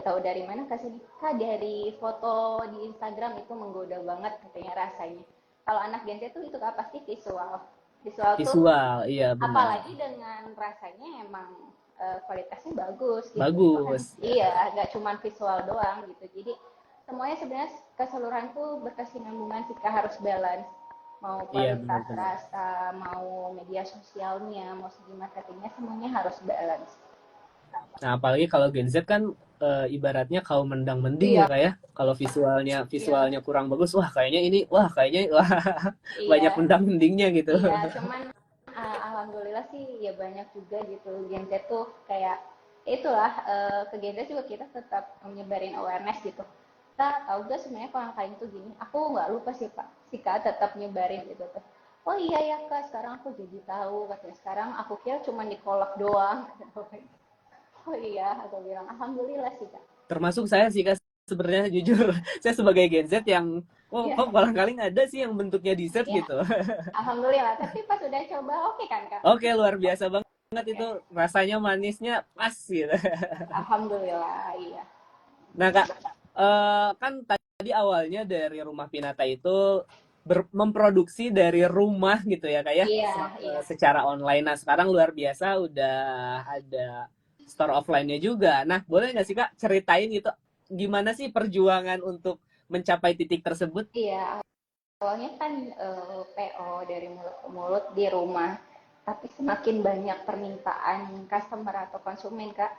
tahu dari mana kasih Kak dari foto di Instagram itu menggoda banget katanya rasanya. Kalau anak Gen Z tuh itu Kak pasti visual. Visual tuh Visual, iya benar. apalagi dengan rasanya emang kualitasnya bagus gitu itu kan Bagus. iya nggak cuma visual doang gitu jadi semuanya sebenarnya keseluruhan tuh berkesinambungan kita harus balance mau Iya kualitas benar-benar. rasa mau media sosialnya mau segi marketingnya semuanya harus balance. Nah, apalagi kalau Gen Z kan ibaratnya kaum mendang-mending ya Iya, kayak. Kalau visualnya iya, visualnya kurang bagus, wah kayaknya banyak iya, mendang-mendingnya gitu. iya. Cuman alhamdulillah sih ya banyak juga gitu Gen Z tuh kayak itulah ke Gen Z juga kita tetap menyebarin awareness gitu. Kita tahu gak sebenarnya kalau kain tuh gini. Aku nggak lupa sih Pak, si Kak tetap nyebarin gitu tuh. Oh iya ya Kak, sekarang aku jadi tahu katanya. Sekarang aku kira cuma di kolak doang. Oh iya, aku bilang alhamdulillah sih Kak. Termasuk saya sih Kak, sebenarnya jujur saya sebagai Gen Z yang oh Iya, kok barangkali ada sih yang bentuknya dessert iya, gitu. alhamdulillah. Tapi pas udah coba oke kan Kak? Oke, luar biasa Bang. itu rasanya manisnya pas gitu. Alhamdulillah, iya. Nah Kak, kan tadi awalnya dari Rumah Pinata itu memproduksi dari rumah gitu ya Kak ya, Iya, iya. secara online. Nah sekarang luar biasa udah ada store offline-nya juga. Nah boleh nggak sih Kak ceritain gitu gimana sih perjuangan untuk mencapai titik tersebut? Iya, awalnya kan PO dari mulut ke mulut di rumah, tapi semakin banyak permintaan customer atau konsumen, Kak.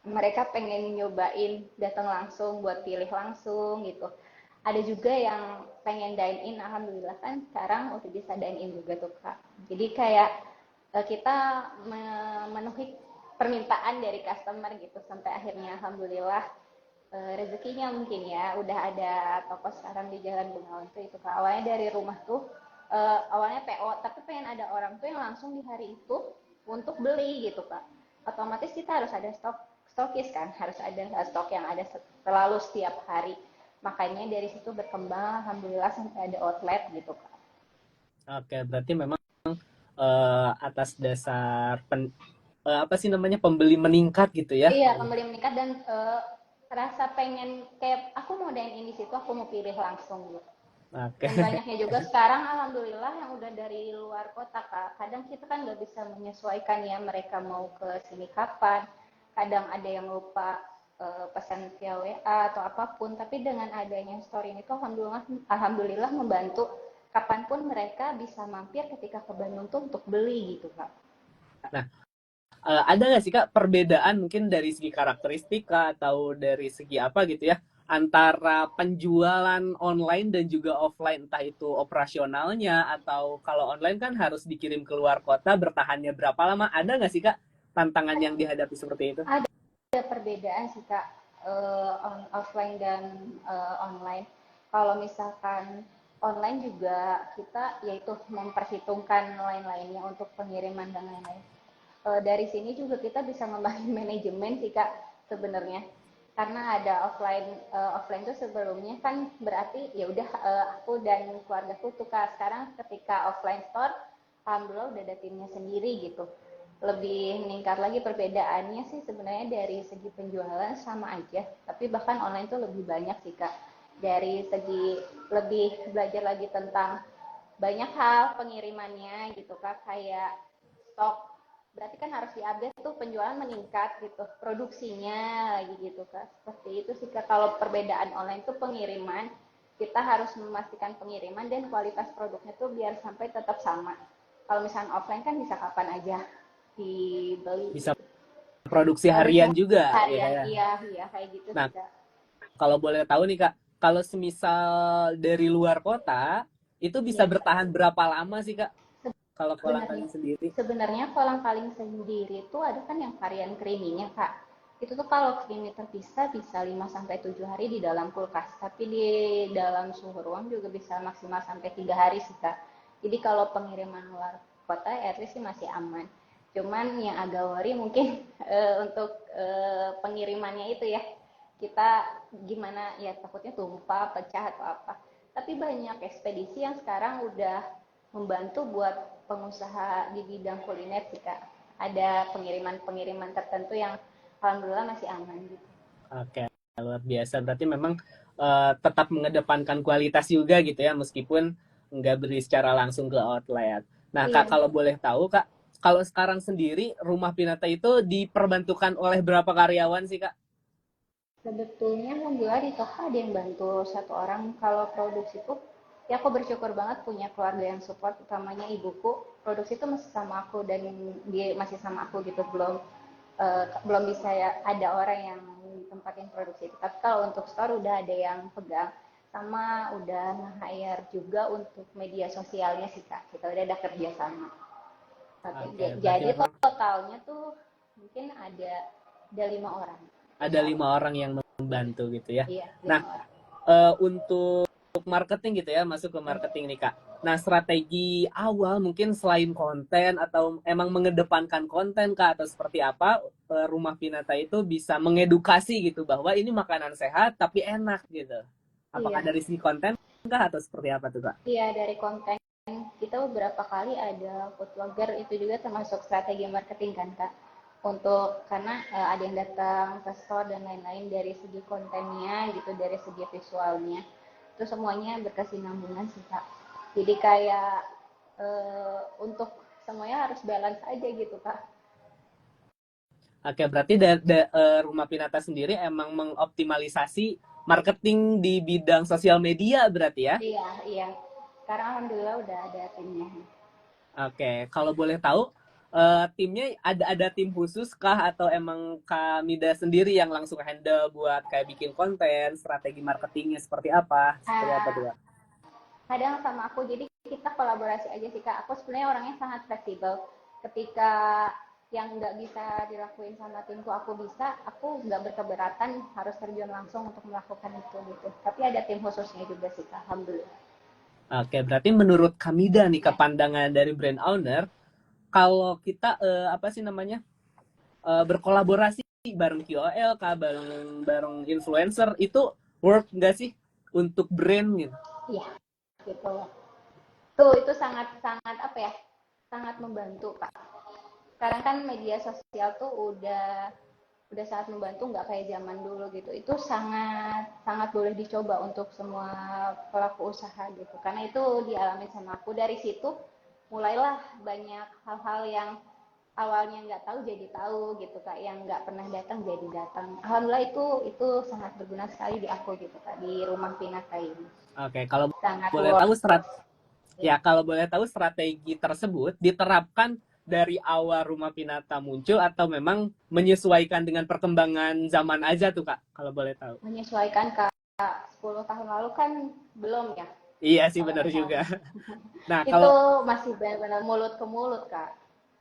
Mereka pengen nyobain datang langsung buat pilih langsung gitu. Ada juga yang pengen dine in, alhamdulillah kan sekarang udah bisa dine in juga tuh, Kak. Jadi kayak kita memenuhi permintaan dari customer gitu sampai akhirnya alhamdulillah rezekinya mungkin ya udah ada toko sekarang di Jalan Bengawan tuh itu Kak. Awalnya dari rumah tuh awalnya PO tapi pengen ada orang tuh yang langsung di hari itu untuk beli gitu Kak. Otomatis kita harus ada stokis kan, harus ada stok yang ada selalu setiap hari. Makanya dari situ berkembang alhamdulillah sampai ada outlet gitu Kak. Oke, berarti memang atas dasar apa sih namanya pembeli meningkat gitu ya. Iya, pembeli meningkat dan rasa pengen kayak aku mau dine in di situ, aku mau pilih langsung gitu. Oke. Dan banyaknya juga sekarang alhamdulillah yang udah dari luar kota Kak. Kadang kita kan nggak bisa menyesuaikan ya mereka mau ke sini kapan. Kadang ada yang lupa pesan via WA atau apapun. Tapi dengan adanya story ini tuh alhamdulillah membantu kapanpun mereka bisa mampir ketika ke Bandung tuh untuk beli gitu Kak. Nah, ada nggak sih Kak perbedaan mungkin dari segi karakteristik Kak, atau dari segi apa gitu ya antara penjualan online dan juga offline entah itu operasionalnya atau kalau online kan harus dikirim ke luar kota bertahannya berapa lama ada nggak sih Kak tantangan yang dihadapi seperti itu? Ada perbedaan sih Kak offline dan online. Kalau misalkan online juga kita yaitu memperhitungkan lain-lainnya untuk pengiriman dan lain-lain. Dari sini juga kita bisa membangun manajemen sih Kak sebenarnya. Karena ada offline tuh sebelumnya kan berarti ya udah aku dan keluargaku tuh Kak sekarang ketika offline store alhamdulillah udah ada timnya sendiri gitu lebih meningkat lagi perbedaannya sih sebenarnya dari segi penjualan sama aja tapi bahkan online tuh lebih banyak sih Kak dari segi lebih belajar lagi tentang banyak hal pengirimannya gitu Kak kayak stok berarti kan harus diupdate tuh penjualan meningkat gitu produksinya lagi gitu Kak seperti itu sih Kak kalau perbedaan online tuh pengiriman kita harus memastikan pengiriman dan kualitas produknya tuh biar sampai tetap sama kalau misalnya offline kan bisa kapan aja dibeli Bisa gitu. produksi Bisa harian juga ya harian, ya. iya, iya kayak gitu Nah, sih Kak. kalau boleh tahu nih Kak, kalau semisal dari luar kota itu bisa Iya, bertahan berapa lama sih Kak? Kalau kolang sebenarnya kaling sendiri? sebenarnya kolang kaling sendiri itu ada kan yang varian creamy-nya Kak. Itu tuh kalau creamy terpisah bisa 5 sampai 7 hari di dalam kulkas, tapi di dalam suhu ruang juga bisa maksimal sampai 3 hari sih Kak. Jadi kalau pengiriman luar kota at least sih masih aman. Cuman yang agak worry mungkin untuk pengirimannya itu ya. Kita gimana ya takutnya tumpah, pecah atau apa. Tapi banyak ekspedisi yang sekarang udah membantu buat pengusaha di bidang kuliner sih Kak. Ada pengiriman-pengiriman tertentu yang alhamdulillah masih aman gitu. Oke, luar biasa. Berarti memang tetap mengedepankan kualitas juga gitu ya, meskipun nggak beli secara langsung ke outlet. Nah, Kak, Iya, kalau boleh tahu, Kak, kalau sekarang sendiri Rumah Pinata itu diperbantukan oleh berapa karyawan sih, Kak? sebetulnya alhamdulillah di toko ada yang bantu satu orang. Kalau produksi tuh, ya aku bersyukur banget punya keluarga yang support, utamanya ibuku. Produksi itu masih sama aku dan dia masih sama aku gitu, belum bisa ya ada orang yang tempatin produksi itu. Tapi kalau untuk store udah ada yang pegang, sama udah nge-hire juga untuk media sosialnya sih Kak. Kita udah ada kerja sama. Oke, berarti Jadi memang totalnya tuh mungkin ada 5 orang ada insya Allah. 5 orang yang membantu gitu ya. Iya, Nah, 5 orang. untuk marketing gitu ya, masuk ke marketing nih Kak. Nah, strategi awal mungkin selain konten atau emang mengedepankan konten Kak atau seperti apa Rumah Pinata itu bisa mengedukasi gitu bahwa ini makanan sehat tapi enak gitu. Apakah Iya, dari segi konten Kak atau seperti apa tuh Kak? iya dari konten. kita beberapa kali ada food vlogger, itu juga termasuk strategi marketing kan Kak. Untuk karena ada yang datang ke store dan lain-lain, dari segi kontennya gitu, dari segi visualnya. Itu semuanya berkesinambungan sih Kak. Jadi kayak untuk semuanya harus balance aja gitu Kak. Oke, berarti Rumah Pinata sendiri emang mengoptimalisasi marketing di bidang sosial media berarti ya? Iya, iya. Sekarang alhamdulillah udah ada timnya. Oke, kalau boleh tahu timnya ada tim khusus kah atau emang Kak Mida sendiri yang langsung handle buat kayak bikin konten, strategi marketingnya seperti apa? Seperti apa tuh, Ah, Kak? kadang sama aku, jadi kita kolaborasi aja sih Kak. Aku sebenarnya orangnya sangat fleksibel. Ketika yang nggak bisa dilakuin sama timku aku bisa, aku nggak berkeberatan harus terjun langsung untuk melakukan itu gitu. Tapi ada tim khususnya juga sih Kak, alhamdulillah. Oke, berarti menurut Kamida nih Ya. kepandangan dari brand owner, kalau kita apa sih namanya berkolaborasi bareng KOL, kah, bareng bareng influencer itu work nggak sih untuk brand gitu? Iya, gitu. Tuh, itu sangat sangat apa ya? Sangat membantu Kak. Sekarang kan media sosial tuh udah sangat membantu, nggak kayak zaman dulu gitu. Itu sangat sangat boleh dicoba untuk semua pelaku usaha gitu, karena itu dialami sama aku. Dari situ mulailah banyak hal-hal yang awalnya nggak tahu jadi tahu gitu Kak, yang nggak pernah datang jadi datang. Alhamdulillah itu sangat berguna sekali di aku gitu Kak, di Rumah Pinata ini. Oke, kalau Sangat boleh worth tahu it. kalau boleh tahu strategi tersebut diterapkan dari awal Rumah Pinata muncul atau memang menyesuaikan dengan perkembangan zaman aja tuh Kak, kalau boleh tahu. Menyesuaikan Kak, 10 tahun lalu kan belum ya, Iya sih kalau benar juga. misalnya. Nah, Itu kalau masih benar-benar mulut ke mulut Kak.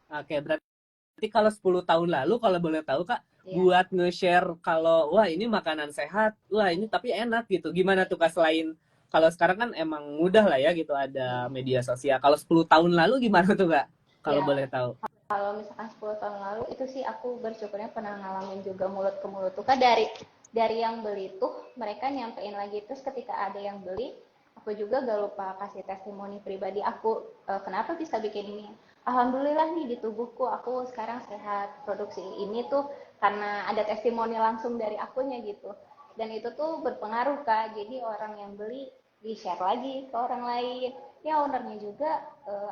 oke berarti kalau 10 tahun lalu kalau boleh tahu Kak, Iya. buat nge-share kalau wah ini makanan sehat, wah ini tapi enak gitu. Gimana tuh Kak selain kalau sekarang kan emang mudah lah ya gitu ada media sosial. Kalau 10 tahun lalu gimana tuh Kak? Kalau Ya, boleh tahu. kalau misalkan 10 tahun lalu itu sih aku bersyukurnya pernah ngalamin juga mulut ke mulut tuh kan, dari yang beli tuh mereka nyampein lagi, terus ketika ada yang beli aku juga gak lupa kasih testimoni pribadi aku, kenapa bisa bikin ini. Alhamdulillah nih, di tubuhku aku sekarang sehat, produksi ini tuh karena ada testimoni langsung dari akunya gitu. Dan itu tuh berpengaruh Kak, jadi orang yang beli di share lagi ke orang lain, ya ownernya juga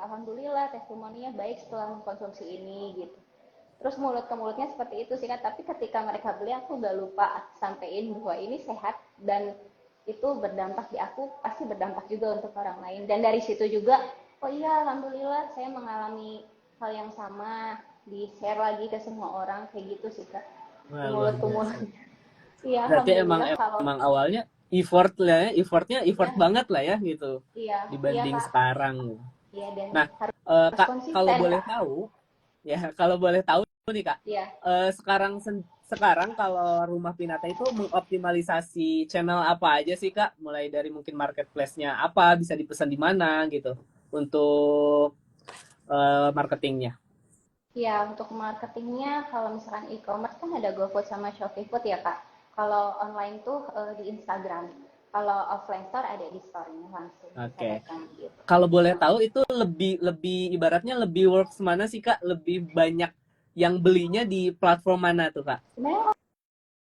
alhamdulillah testimoninya baik setelah mengkonsumsi ini gitu. Terus mulut ke mulutnya seperti itu sih kan, tapi ketika mereka beli aku gak lupa sampein bahwa ini sehat, dan itu berdampak di aku, pasti berdampak juga untuk orang lain. Dan dari situ juga, oh iya alhamdulillah saya mengalami hal yang sama, di share lagi ke semua orang, kayak gitu sih Kak, Wah, luar mulut ke mulut. biasa. Iya Berarti emang alhamdulillah. Kalau emang awalnya effortnya effort ya, banget lah ya gitu iya iya dibanding Kak, sekarang. iya, dan Nah, harus Kak kalau konsisten boleh Kak. tahu ya kalau boleh tahu nih Kak, Iya. sekarang kalau Rumah Pinata itu mengoptimalisasi channel apa aja sih Kak? Mulai dari mungkin marketplace-nya apa bisa dipesan di mana gitu untuk marketingnya. Ya, untuk marketingnya, kalau misalkan e-commerce kan ada GoFood sama ShopeeFood ya, Kak. Kalau online tuh di Instagram. Kalau offline store ada di store-nya langsung bisa Oke. datang gitu. Kalau boleh tahu itu lebih lebih ibaratnya lebih works mana sih Kak? Lebih banyak yang belinya di platform mana tuh Kak? Sebenarnya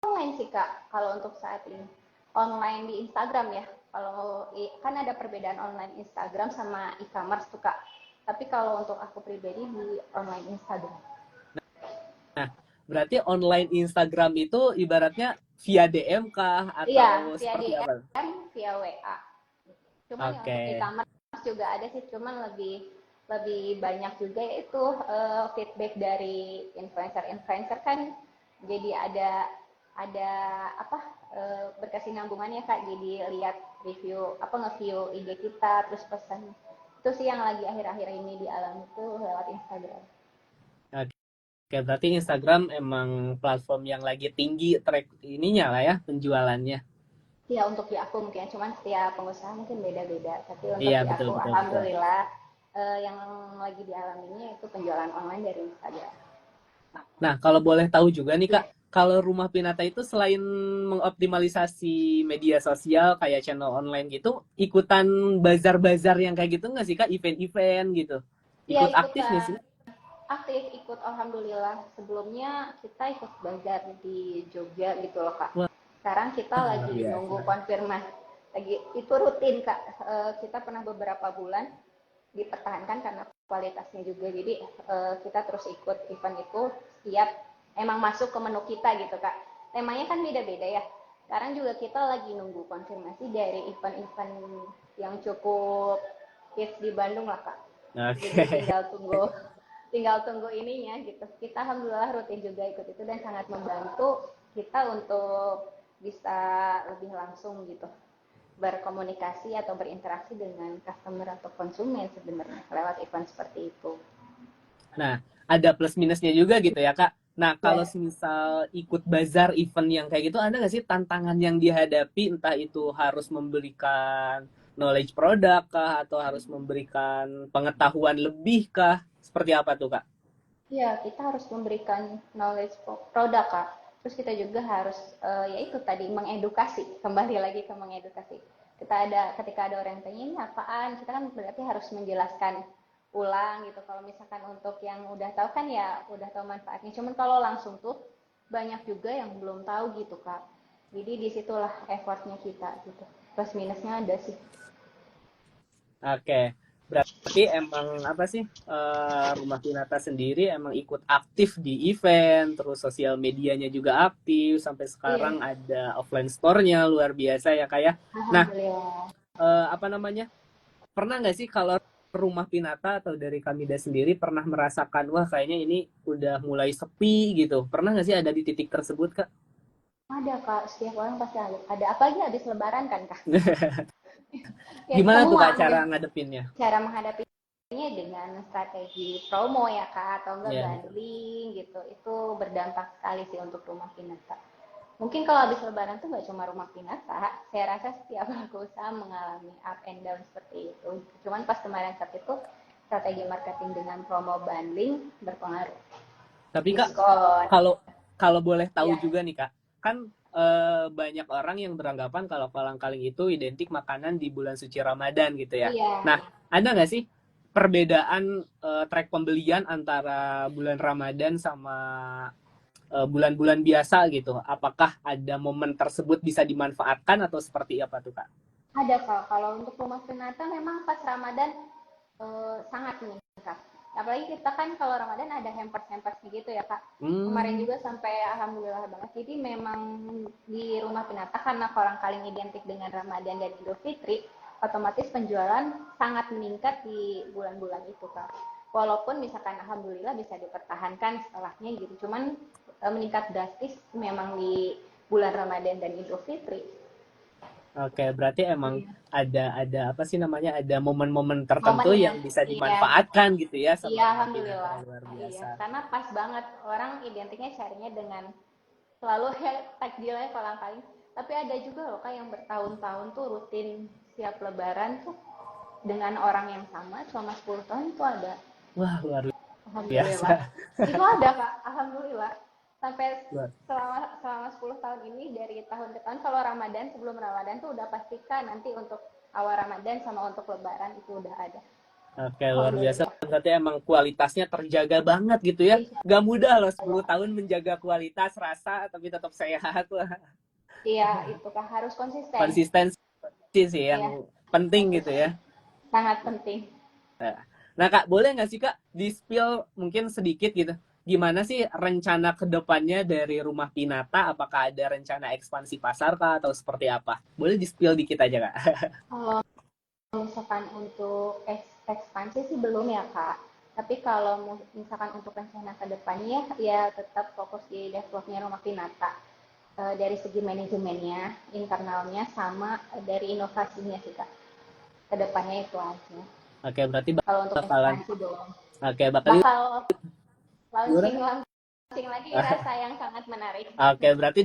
online sih, Kak, kalau untuk saat ini. Online di Instagram ya. Kalau kan ada perbedaan online Instagram sama e-commerce tuh, Kak. Tapi kalau untuk aku pribadi di online Instagram. Nah, berarti online Instagram itu ibaratnya via DM kah Iya, atau via seperti apa? DM, via WA. Cuman ya untuk Oke. e-commerce juga ada sih, cuman lebih lebih banyak juga yaitu feedback dari influencer-influencer kan, jadi ada apa, berkesinambungannya Kak, jadi lihat review apa, nge-view IG kita terus pesan. Itu sih yang lagi akhir-akhir ini dialami tuh lewat Instagram. Oke, berarti Instagram emang platform yang lagi tinggi track ininya lah ya penjualannya. Ya untuk di aku mungkin, cuman setiap pengusaha mungkin beda-beda, tapi untuk Iya, di betul aku betul betul. alhamdulillah yang lagi dialaminya itu penjualan online dari Instagram. Nah, kalau boleh tahu juga nih Kak, Iya. kalau Rumah Pinata itu selain mengoptimalisasi media sosial kayak channel online gitu, ikutan bazar-bazar yang kayak gitu nggak sih Kak? Event-event gitu. Iya, Ikut aktif nggak sih? ikutan. Aktif ikut, alhamdulillah. Sebelumnya kita ikut bazar di Jogja gitu loh Kak. Wah, Sekarang kita luar lagi nunggu biasa. konfirmasi. Lagi itu rutin Kak. Kita pernah beberapa bulan dipertahankan karena kualitasnya juga. Jadi kita terus ikut event itu setiap emang masuk ke menu kita gitu Kak. Temanya kan beda-beda ya. Sekarang juga kita lagi nunggu konfirmasi dari event-event yang cukup hits di Bandung lah Kak. Jadi Oke. tinggal tunggu ininya gitu. Kita alhamdulillah rutin juga ikut itu dan sangat membantu kita untuk bisa lebih langsung gitu berkomunikasi atau berinteraksi dengan customer atau konsumen sebenarnya lewat event seperti itu. Nah, ada plus minusnya juga gitu ya, Kak. Nah, kalau Ya, misal ikut bazar event yang kayak gitu, ada nggak sih tantangan yang dihadapi? Entah itu harus memberikan knowledge produk kah, atau harus memberikan pengetahuan lebih kah? Seperti apa tuh, Kak? ya kita harus memberikan knowledge produk Kak. Terus kita juga harus ya itu tadi mengedukasi, kembali lagi ke mengedukasi. Ketika ada orang yang tanya ini apaan, kita kan berarti harus menjelaskan ulang gitu. Kalau misalkan untuk yang udah tahu kan ya udah tahu manfaatnya. Cuman kalau langsung tuh banyak juga yang belum tahu gitu Kak. Jadi disitulah effortnya kita gitu. Plus minusnya ada sih. Oke, berarti emang apa sih Rumah Pinata sendiri emang ikut aktif di event, terus sosial medianya juga aktif, sampai sekarang Iya, ada offline store-nya luar biasa ya kayak. Nah, alhamdulillah. apa namanya? Pernah nggak sih kalau Rumah Pinata atau dari Kamida sendiri pernah merasakan wah kayaknya ini udah mulai sepi gitu. Pernah nggak sih ada di titik tersebut Kak? Ada Kak, setiap orang pasti ada. Apalagi habis lebaran kan Kak. Ya Gimana tuh semua Kak cara mungkin ngadepinnya? cara menghadapinya dengan strategi promo ya Kak atau enggak Ya. bundling gitu. Itu berdampak sekali sih untuk rumah Pinata. Mungkin kalau habis lebaran tuh nggak cuma rumah Pinata, saya rasa setiap pelaku usaha mengalami up and down seperti itu. Cuman pas kemarin saat itu strategi marketing dengan promo bundling berpengaruh. Tapi Kak, Diskon. kalau kalau boleh tahu Ya, juga nih Kak, kan banyak orang yang beranggapan kalau kolang-kaling itu identik makanan di bulan suci Ramadan gitu ya. iya. Nah, ada nggak sih perbedaan track pembelian antara bulan Ramadan sama bulan-bulan biasa gitu? Apakah ada momen tersebut bisa dimanfaatkan atau seperti apa tuh Kak? Ada Kak, kalau untuk rumah Pinata memang pas Ramadan sangat meningkat. Apalagi kita kan kalau Ramadan ada hampers-hampersnya gitu ya Kak. Kemarin Hmm, juga sampai alhamdulillah banget. Jadi memang di rumah Pinata karena kolang kaling identik dengan Ramadan dan Idul Fitri, otomatis penjualan sangat meningkat di bulan-bulan itu Kak. Walaupun misalkan alhamdulillah bisa dipertahankan setelahnya gitu. Cuman meningkat drastis memang di bulan Ramadan dan Idul Fitri. oke, berarti emang Iya. ada apa sih namanya? Ada momen-momen tertentu Momennya, yang bisa iya. dimanfaatkan gitu ya sama Iya, Rumah Pinata alhamdulillah. luar Iya, biasa. karena pas banget orang identiknya carinya dengan selalu takjilnya kolang-kaling. Tapi ada juga loh kak yang bertahun-tahun tuh rutin siap lebaran tuh dengan orang yang sama selama 10 tahun itu ada. Wah, luar Alhamdulillah. biasa. Itu ada kak, alhamdulillah. Sampai Luar. selama 10 tahun ini dari tahun ke tahun kalau Ramadan sebelum Ramadan tuh udah pastikan nanti untuk awal Ramadan sama untuk lebaran itu udah ada. Oke, luar biasa. Alhamdulillah. Berarti emang kualitasnya terjaga banget gitu ya. Insya Gak mudah loh 10 Allah. tahun menjaga kualitas rasa tapi tetap sehat. Wah, Iya, itu kak harus konsisten. konsistensi sih Iya, yang penting gitu konsisten. ya. Sangat penting. Nah Kak, boleh nggak sih Kak di-spill mungkin sedikit gitu. Gimana sih rencana kedepannya dari Rumah Pinata? Apakah ada rencana ekspansi pasar Kak atau seperti apa? Boleh di-spill dikit aja Kak. Kalau misalkan untuk ekspansi sih belum ya Kak. Tapi kalau misalkan untuk rencana ke depannya ya tetap fokus di developnya Rumah Pinata. Dari segi manajemennya, internalnya, sama dari inovasinya sih Kak. Kedepannya itu aja. Oke, berarti Kalau untuk bakalan ekspansi belum. oke bakal Bakal gimana? launching lagi rasa yang sangat menarik. Oke, berarti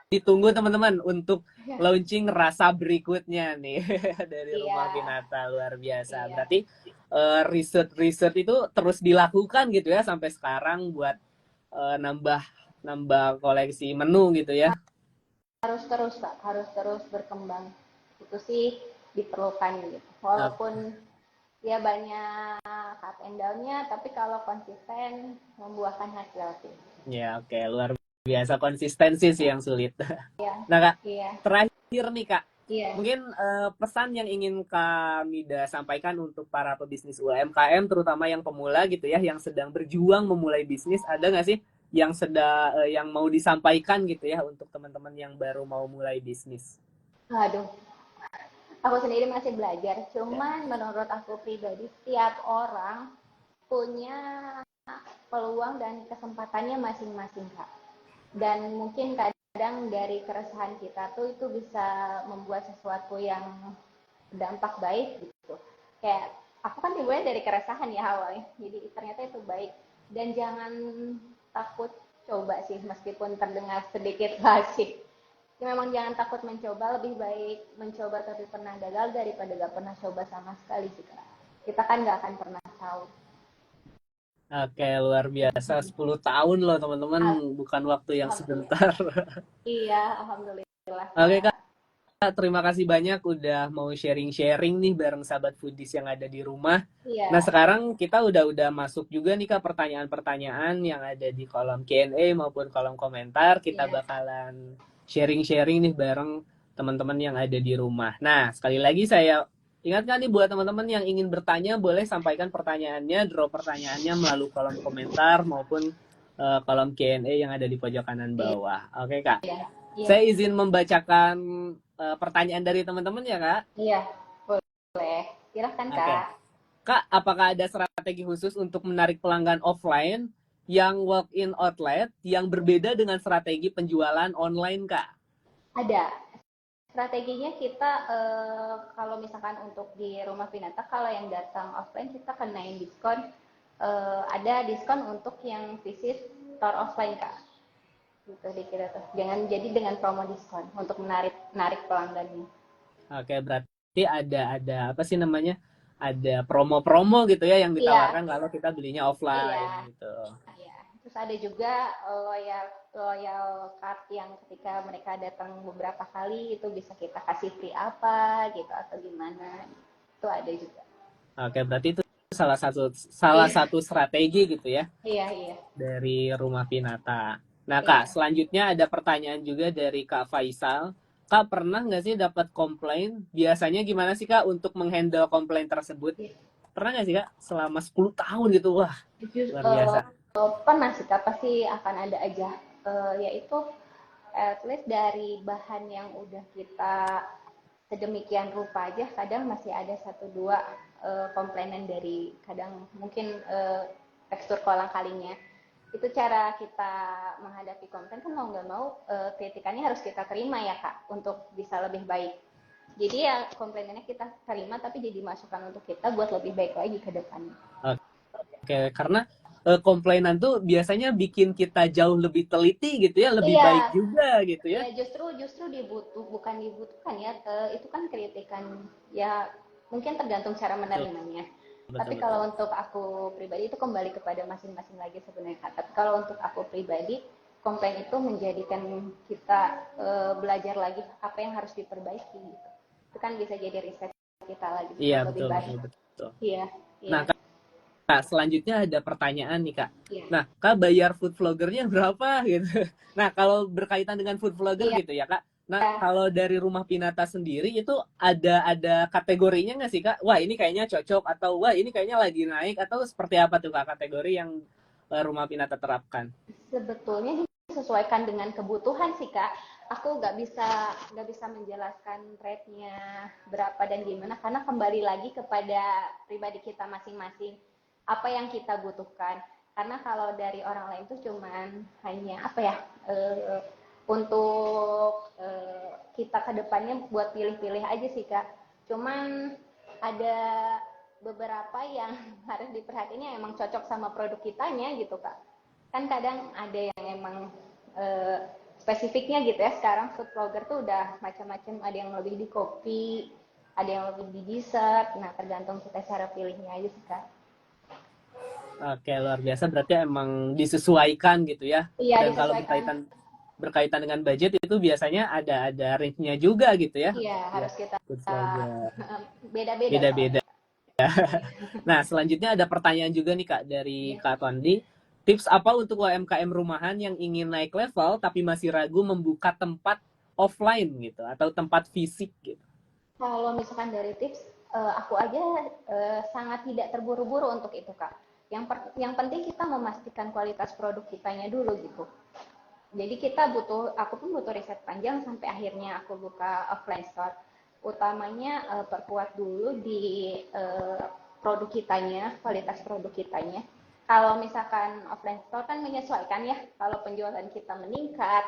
ditunggu teman-teman untuk launching rasa berikutnya nih dari Rumah Iya, Pinata luar biasa. iya. Berarti riset-riset itu terus dilakukan gitu ya sampai sekarang buat nambah nambah koleksi menu gitu ya. Harus terus Kak, harus terus berkembang. Itu sih diperlukan gitu. Walaupun ya banyak up and down-nya, tapi kalau konsisten membuahkan hasil sih. Ya, oke, luar biasa, konsistensi sih yang sulit. Iya, Nah, Kak, iya, terakhir nih, Kak. iya. Mungkin pesan yang ingin Kak Mida sampaikan untuk para pebisnis UMKM, terutama yang pemula gitu ya, yang sedang berjuang memulai bisnis, ada nggak sih yang yang mau disampaikan gitu ya untuk teman-teman yang baru mau mulai bisnis? Aduh, aku sendiri masih belajar. Cuman menurut aku pribadi, setiap orang punya peluang dan kesempatannya masing-masing, Kak. Dan mungkin kadang dari keresahan kita tuh itu bisa membuat sesuatu yang berdampak baik gitu. Kayak aku kan dimulai dari keresahan ya awalnya. Jadi ternyata itu baik. Dan jangan takut coba sih meskipun terdengar sedikit basic. Ya, memang jangan takut mencoba, lebih baik mencoba tapi pernah gagal daripada gak pernah coba sama sekali sih Kak. Kita kan gak akan pernah tahu. Oke, luar biasa. 10 tahun loh teman-teman, bukan waktu yang Alhamdulillah. sebentar. Iya, alhamdulillah Oke, Kak. Kak, terima kasih banyak udah mau sharing-sharing nih bareng sahabat foodies yang ada di rumah. Nah, Iya, sekarang kita udah masuk juga nih Kak pertanyaan-pertanyaan yang ada di kolom Q&A maupun kolom komentar. Kita iya. bakalan sharing-sharing nih bareng teman-teman yang ada di rumah. Nah, sekali lagi saya ingatkan nih buat teman-teman yang ingin bertanya, boleh sampaikan pertanyaannya, drop pertanyaannya melalui kolom komentar maupun kolom Q&A yang ada di pojok kanan Iya, bawah. Oke, Kak. iya, Saya izin membacakan pertanyaan dari teman-teman ya, Kak. iya, boleh. Silahkan Oke. Kak. Kak, apakah ada strategi khusus untuk menarik pelanggan offline yang walk-in outlet yang berbeda dengan strategi penjualan online, Kak? Ada. Strateginya kita kalau misalkan untuk di rumah Pinata, kalau yang datang offline kita kenain diskon. Ada diskon untuk yang visit store offline Kak. Gitu dikira tuh. Jangan jadi dengan promo diskon untuk menarik pelanggannya. Oke, berarti ada apa sih namanya? Ada promo-promo gitu ya yang Iya, ditawarkan kalau kita belinya offline iya. gitu. Ya. Terus ada juga loyal card yang ketika mereka datang beberapa kali itu bisa kita kasih free apa gitu atau gimana. Itu ada juga. Oke, berarti itu salah Iya, satu strategi gitu ya iya, iya. dari Rumah Pinata. Nah, Kak, Iya. selanjutnya ada pertanyaan juga dari Kak Faisal. Kak, pernah nggak sih dapat komplain? Biasanya gimana sih, Kak, untuk menghandle komplain tersebut? Iya. Pernah nggak sih, Kak, selama 10 tahun gitu? Wah, luar biasa. Pernah sih Kak, pasti akan ada aja. Yaitu at least dari bahan yang udah kita sedemikian rupa aja, kadang masih ada satu dua komplainan dari kadang mungkin tekstur kolang kalingnya. Itu cara kita menghadapi komplain kan mau nggak mau kritikannya harus kita terima ya Kak untuk bisa lebih baik. Jadi ya komplainannya kita terima tapi jadi masukan untuk kita buat lebih baik lagi ke depannya. Oke, karena komplainan tuh biasanya bikin kita jauh lebih teliti gitu ya, lebih baik Iya, juga gitu ya. ya justru bukan dibutuhkan ya. Itu kan kritikan ya mungkin tergantung cara Betul, menerimanya. Tapi betul, kalau betul. untuk aku pribadi itu kembali kepada masing-masing lagi sebenarnya Kak. Tapi kalau untuk aku pribadi komplain itu menjadikan kita belajar lagi apa yang harus diperbaiki gitu. Itu kan bisa jadi riset kita lagi Iya, buat lebih betul, baik. betul, betul. Iya, Nah, iya, Kak, selanjutnya ada pertanyaan nih, Kak. iya. Nah, Kak bayar food vloggernya berapa gitu. Nah, kalau berkaitan dengan food vlogger Iya, gitu ya, Kak. Nah, kalau dari Rumah Pinata sendiri itu ada kategorinya nggak sih, Kak? Wah, ini kayaknya cocok atau wah, ini kayaknya lagi naik atau seperti apa tuh, Kak, kategori yang Rumah Pinata terapkan? sebetulnya disesuaikan dengan kebutuhan sih Kak. Aku nggak bisa menjelaskan rate-nya berapa dan gimana karena kembali lagi kepada pribadi kita masing-masing apa yang kita butuhkan. Karena kalau dari orang lain tuh cuman hanya apa ya untuk kita kedepannya buat pilih-pilih aja sih Kak. Cuman ada beberapa yang harus diperhatiin emang cocok sama produk kitanya gitu Kak. Kan kadang ada yang emang spesifiknya gitu ya. Sekarang food vlogger tuh udah macam-macam, ada yang lebih di kopi, ada yang lebih di dessert. Nah, tergantung kita cara pilihnya aja sih Kak. Oke, luar biasa. Berarti emang disesuaikan gitu ya. Iya, Dan kalau disesuaikan. berkaitan dengan budget itu biasanya ada range-nya juga gitu ya. Iya, Ya, harus kita tentu saja. beda-beda Beda-beda. soalnya. Nah, selanjutnya ada pertanyaan juga nih Kak dari Iya. Kak Tondi. Tips apa untuk UMKM rumahan yang ingin naik level tapi masih ragu membuka tempat offline gitu atau tempat fisik gitu? Kalau misalkan dari tips, aku aja sangat tidak terburu-buru untuk itu, Kak. Yang penting kita memastikan kualitas produk kitanya dulu gitu. Jadi aku pun butuh riset panjang sampai akhirnya aku buka offline store. Utamanya perkuat dulu di produk kitanya, kualitas produk kitanya. Kalau misalkan offline store kan menyesuaikan ya, kalau penjualan kita meningkat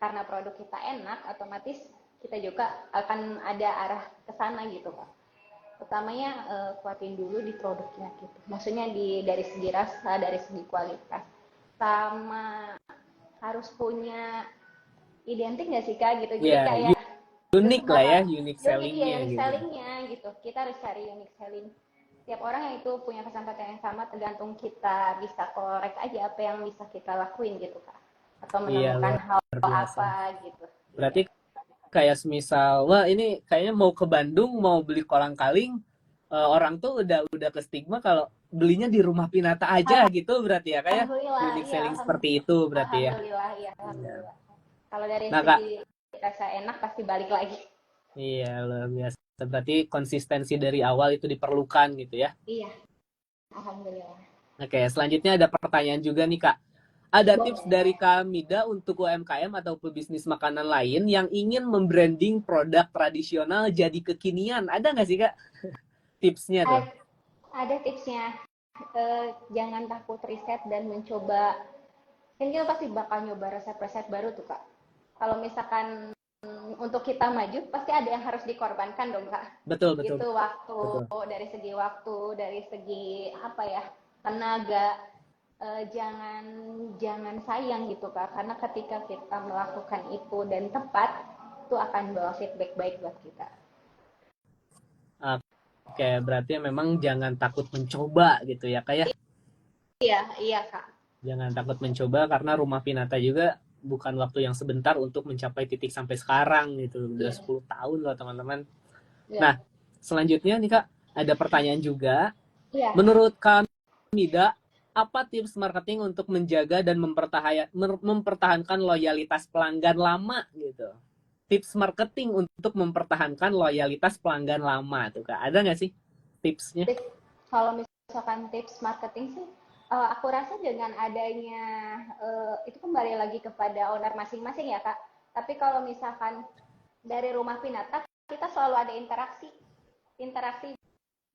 karena produk kita enak, otomatis kita juga akan ada arah ke sana gitu Kak. Utamanya kuatin dulu di produknya gitu. Maksudnya dari segi rasa, dari segi kualitas. Sama harus punya identik nggak sih Kak gitu. Jadi Ya, kayak unik lah ya, unique unik ya sellingnya unique gitu. sellingnya gitu. Kita harus cari unique selling. Tiap orang yang itu punya kesempatan yang sama, tergantung kita bisa korek aja apa yang bisa kita lakuin gitu Kak. Atau Iya, menemukan luar hal biasa. apa gitu. Berarti Iya. kayak semisal, wah ini kayaknya mau ke Bandung, mau beli kolang-kaling, orang tuh udah ke stigma kalau belinya di rumah Pinata aja gitu berarti ya kayak Alhamdulillah, unique iya, selling seperti itu berarti ya. alhamdulillah, iya, Iya. alhamdulillah. Kalau dari Nah Kak, segi rasa enak pasti balik lagi. iya luar biasa. Berarti konsistensi dari awal itu diperlukan gitu ya. Iya, alhamdulillah. Oke, selanjutnya ada pertanyaan juga nih Kak. Ada tips Boleh. dari Kak Mida untuk UMKM atau pebisnis makanan lain yang ingin membranding produk tradisional jadi kekinian. Ada nggak sih Kak tipsnya tuh? Ada tipsnya. Jangan takut riset dan mencoba. Kan kita pasti bakal nyoba resep-resep baru tuh kak. Kalau misalkan untuk kita maju, pasti ada yang harus dikorbankan dong kak. Betul, betul, Itu waktu, betul. dari segi apa ya, tenaga. Jangan jangan sayang gitu kak, karena ketika kita melakukan itu dan tepat, itu akan bawa feedback baik buat kita. Oke, berarti memang jangan takut mencoba gitu ya kayak Iya, iya kak. jangan takut mencoba karena rumah Pinata juga bukan waktu yang sebentar untuk mencapai titik sampai sekarang gitu. Udah Iya, 10 tahun loh teman-teman. iya, Nah, selanjutnya nih Kak, ada pertanyaan juga. iya. Menurut Kak Mida, apa tips marketing untuk menjaga dan mempertahankan loyalitas pelanggan lama gitu? Tips marketing untuk mempertahankan loyalitas pelanggan lama tuh Kak. Ada nggak sih tipsnya? Kalau misalkan tips marketing sih, aku rasa dengan adanya itu kembali lagi kepada owner masing-masing ya kak. Tapi kalau misalkan dari rumah Pinata, kita selalu ada interaksi, interaksi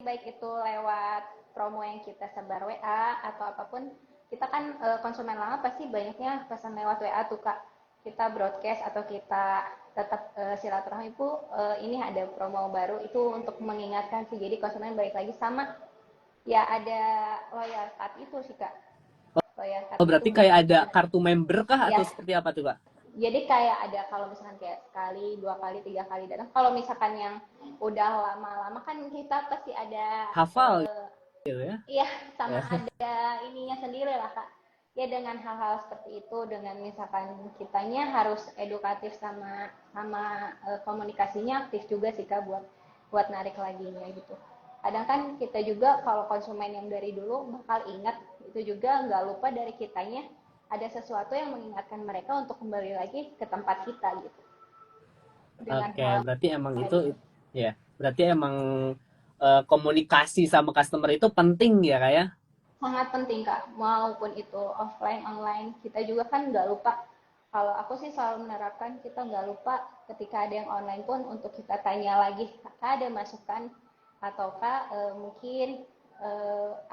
baik itu lewat promo yang kita sebar WA atau apapun. Kita kan konsumen lama pasti banyaknya pesan lewat WA tuh kak. Kita broadcast atau kita tetap silaturahmi bu, ini ada promo baru itu untuk mengingatkan sih. Jadi konsumen balik lagi sama ya ada loyalitas itu sih kak. Loyalitas Oh, itu berarti buat kayak ada kartu member kah ya. atau seperti apa tuh Kak? Jadi kayak ada kalau misalkan kayak sekali, dua kali, tiga kali datang. Kalau misalkan yang udah lama-lama kan kita pasti ada Hafal gitu ya. iya sama Ya. ada ininya sendiri lah kak. Ya dengan hal-hal seperti itu, dengan misalkan kitanya harus edukatif sama sama komunikasinya aktif juga sih kak buat buat narik laginya gitu. Kadang kan kita juga kalau konsumen yang dari dulu bakal ingat, itu juga nggak lupa dari kitanya ada sesuatu yang mengingatkan mereka untuk kembali lagi ke tempat kita gitu. Dengan Oke, hal berarti emang kayak itu gitu. ya. Berarti emang komunikasi sama customer itu penting ya Kak ya? Sangat penting kak, maupun itu offline online kita juga kan nggak lupa. Kalau aku sih selalu menerapkan kita nggak lupa ketika ada yang online pun untuk kita tanya lagi, kak ada masukan ataukah mungkin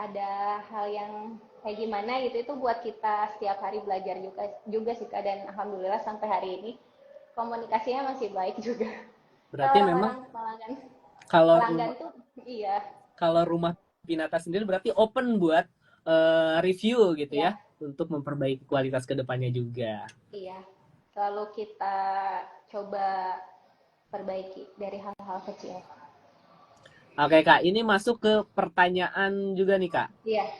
ada hal yang kayak gimana gitu, itu buat kita setiap hari belajar juga sih kak. Dan alhamdulillah sampai hari ini komunikasinya masih baik juga. Berarti memang Orang-orang pelanggan kalau pelanggan rumah tuh iya, kalau rumah Pinata sendiri berarti open buat review gitu iya, ya untuk memperbaiki kualitas kedepannya juga. iya. Selalu kita coba perbaiki dari hal-hal kecil. Oke Kak, ini masuk ke pertanyaan juga nih Kak. Iya,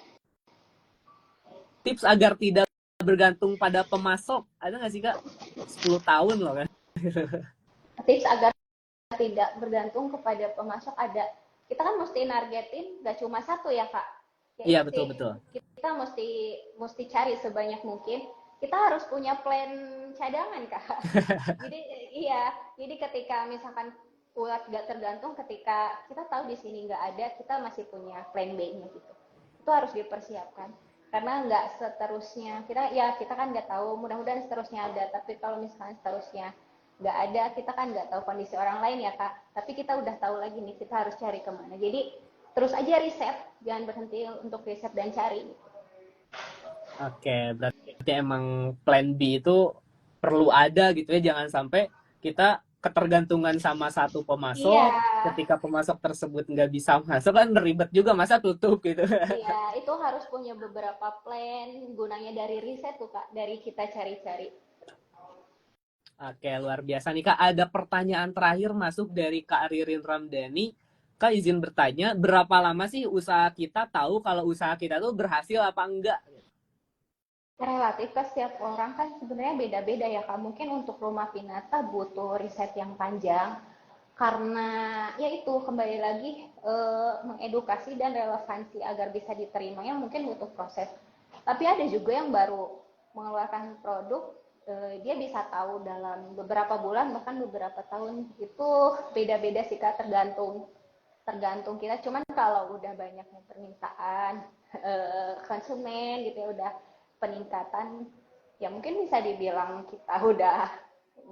tips agar tidak bergantung pada pemasok. Ada nggak sih Kak? 10 tahun loh kan? Tips agar tidak bergantung kepada pemasok ada. Kita kan mesti nargetin nggak cuma satu ya Kak. Ya Iya itu sih. betul-betul. Kita mesti cari sebanyak mungkin. Kita harus punya plan cadangan Kak. Jadi iya, jadi ketika misalkan buat nggak tergantung, ketika kita tahu di sini nggak ada, kita masih punya plan B-nya gitu. Itu harus dipersiapkan. Karena nggak seterusnya kita kan nggak tahu, mudah-mudahan seterusnya ada, tapi kalau misalkan seterusnya nggak ada, kita kan nggak tahu kondisi orang lain ya Kak, tapi kita udah tahu lagi nih kita harus cari kemana. Jadi terus aja riset, jangan berhenti untuk riset dan cari. Oke, berarti emang plan B itu perlu ada gitu ya, jangan sampai kita ketergantungan sama satu Iya, pemasok, ketika pemasok tersebut nggak bisa masuk kan ribet juga, masa tutup gitu. iya, itu harus punya beberapa plan, gunanya dari riset tuh Kak, dari kita cari-cari. Oke, luar biasa nih Kak. Ada pertanyaan terakhir masuk dari Kak Ririn Ramdhani. Kak izin bertanya, berapa lama sih usaha kita tahu kalau usaha kita tuh berhasil apa enggak? Relatif ke setiap orang kan sebenarnya beda-beda ya Kak. Mungkin untuk rumah Pinata butuh riset yang panjang, karena ya itu kembali lagi mengedukasi dan relevansi agar bisa diterimanya mungkin butuh proses. Tapi ada juga yang baru mengeluarkan produk, dia bisa tahu dalam beberapa bulan bahkan beberapa tahun. Itu beda-beda sih Kak, tergantung tergantung kita. Cuman kalau udah banyaknya permintaan konsumen gitu ya, udah peningkatan, ya mungkin bisa dibilang kita udah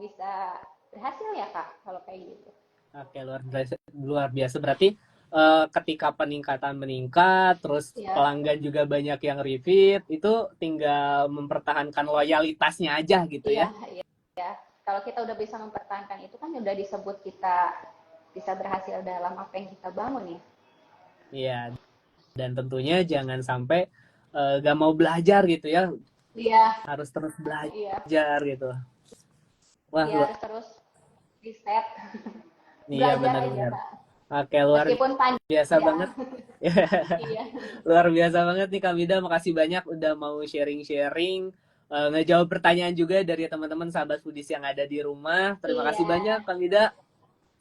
bisa berhasil ya Kak kalau kayak gitu. Oke, luar biasa. Berarti ketika peningkatan meningkat, terus Ya, pelanggan juga banyak yang repeat, itu tinggal mempertahankan loyalitasnya aja gitu iya, ya. iya. Kalau kita udah bisa mempertahankan itu kan udah disebut kita bisa berhasil dalam apa yang kita bangun ya. Iya, dan tentunya jangan sampai gak mau belajar gitu ya, Iya, harus terus iya, belajar gitu. Wah, iya harus terus riset, iya belajar aja benar-benar. Kak. Oke, luar Meskipun biasa panjang, banget. iya, Luar biasa banget nih Kak Mida, makasih banyak udah mau sharing-sharing, ngejawab pertanyaan juga dari teman-teman sahabat foodies yang ada di rumah. Terima kasih iya. banyak Kak Mida.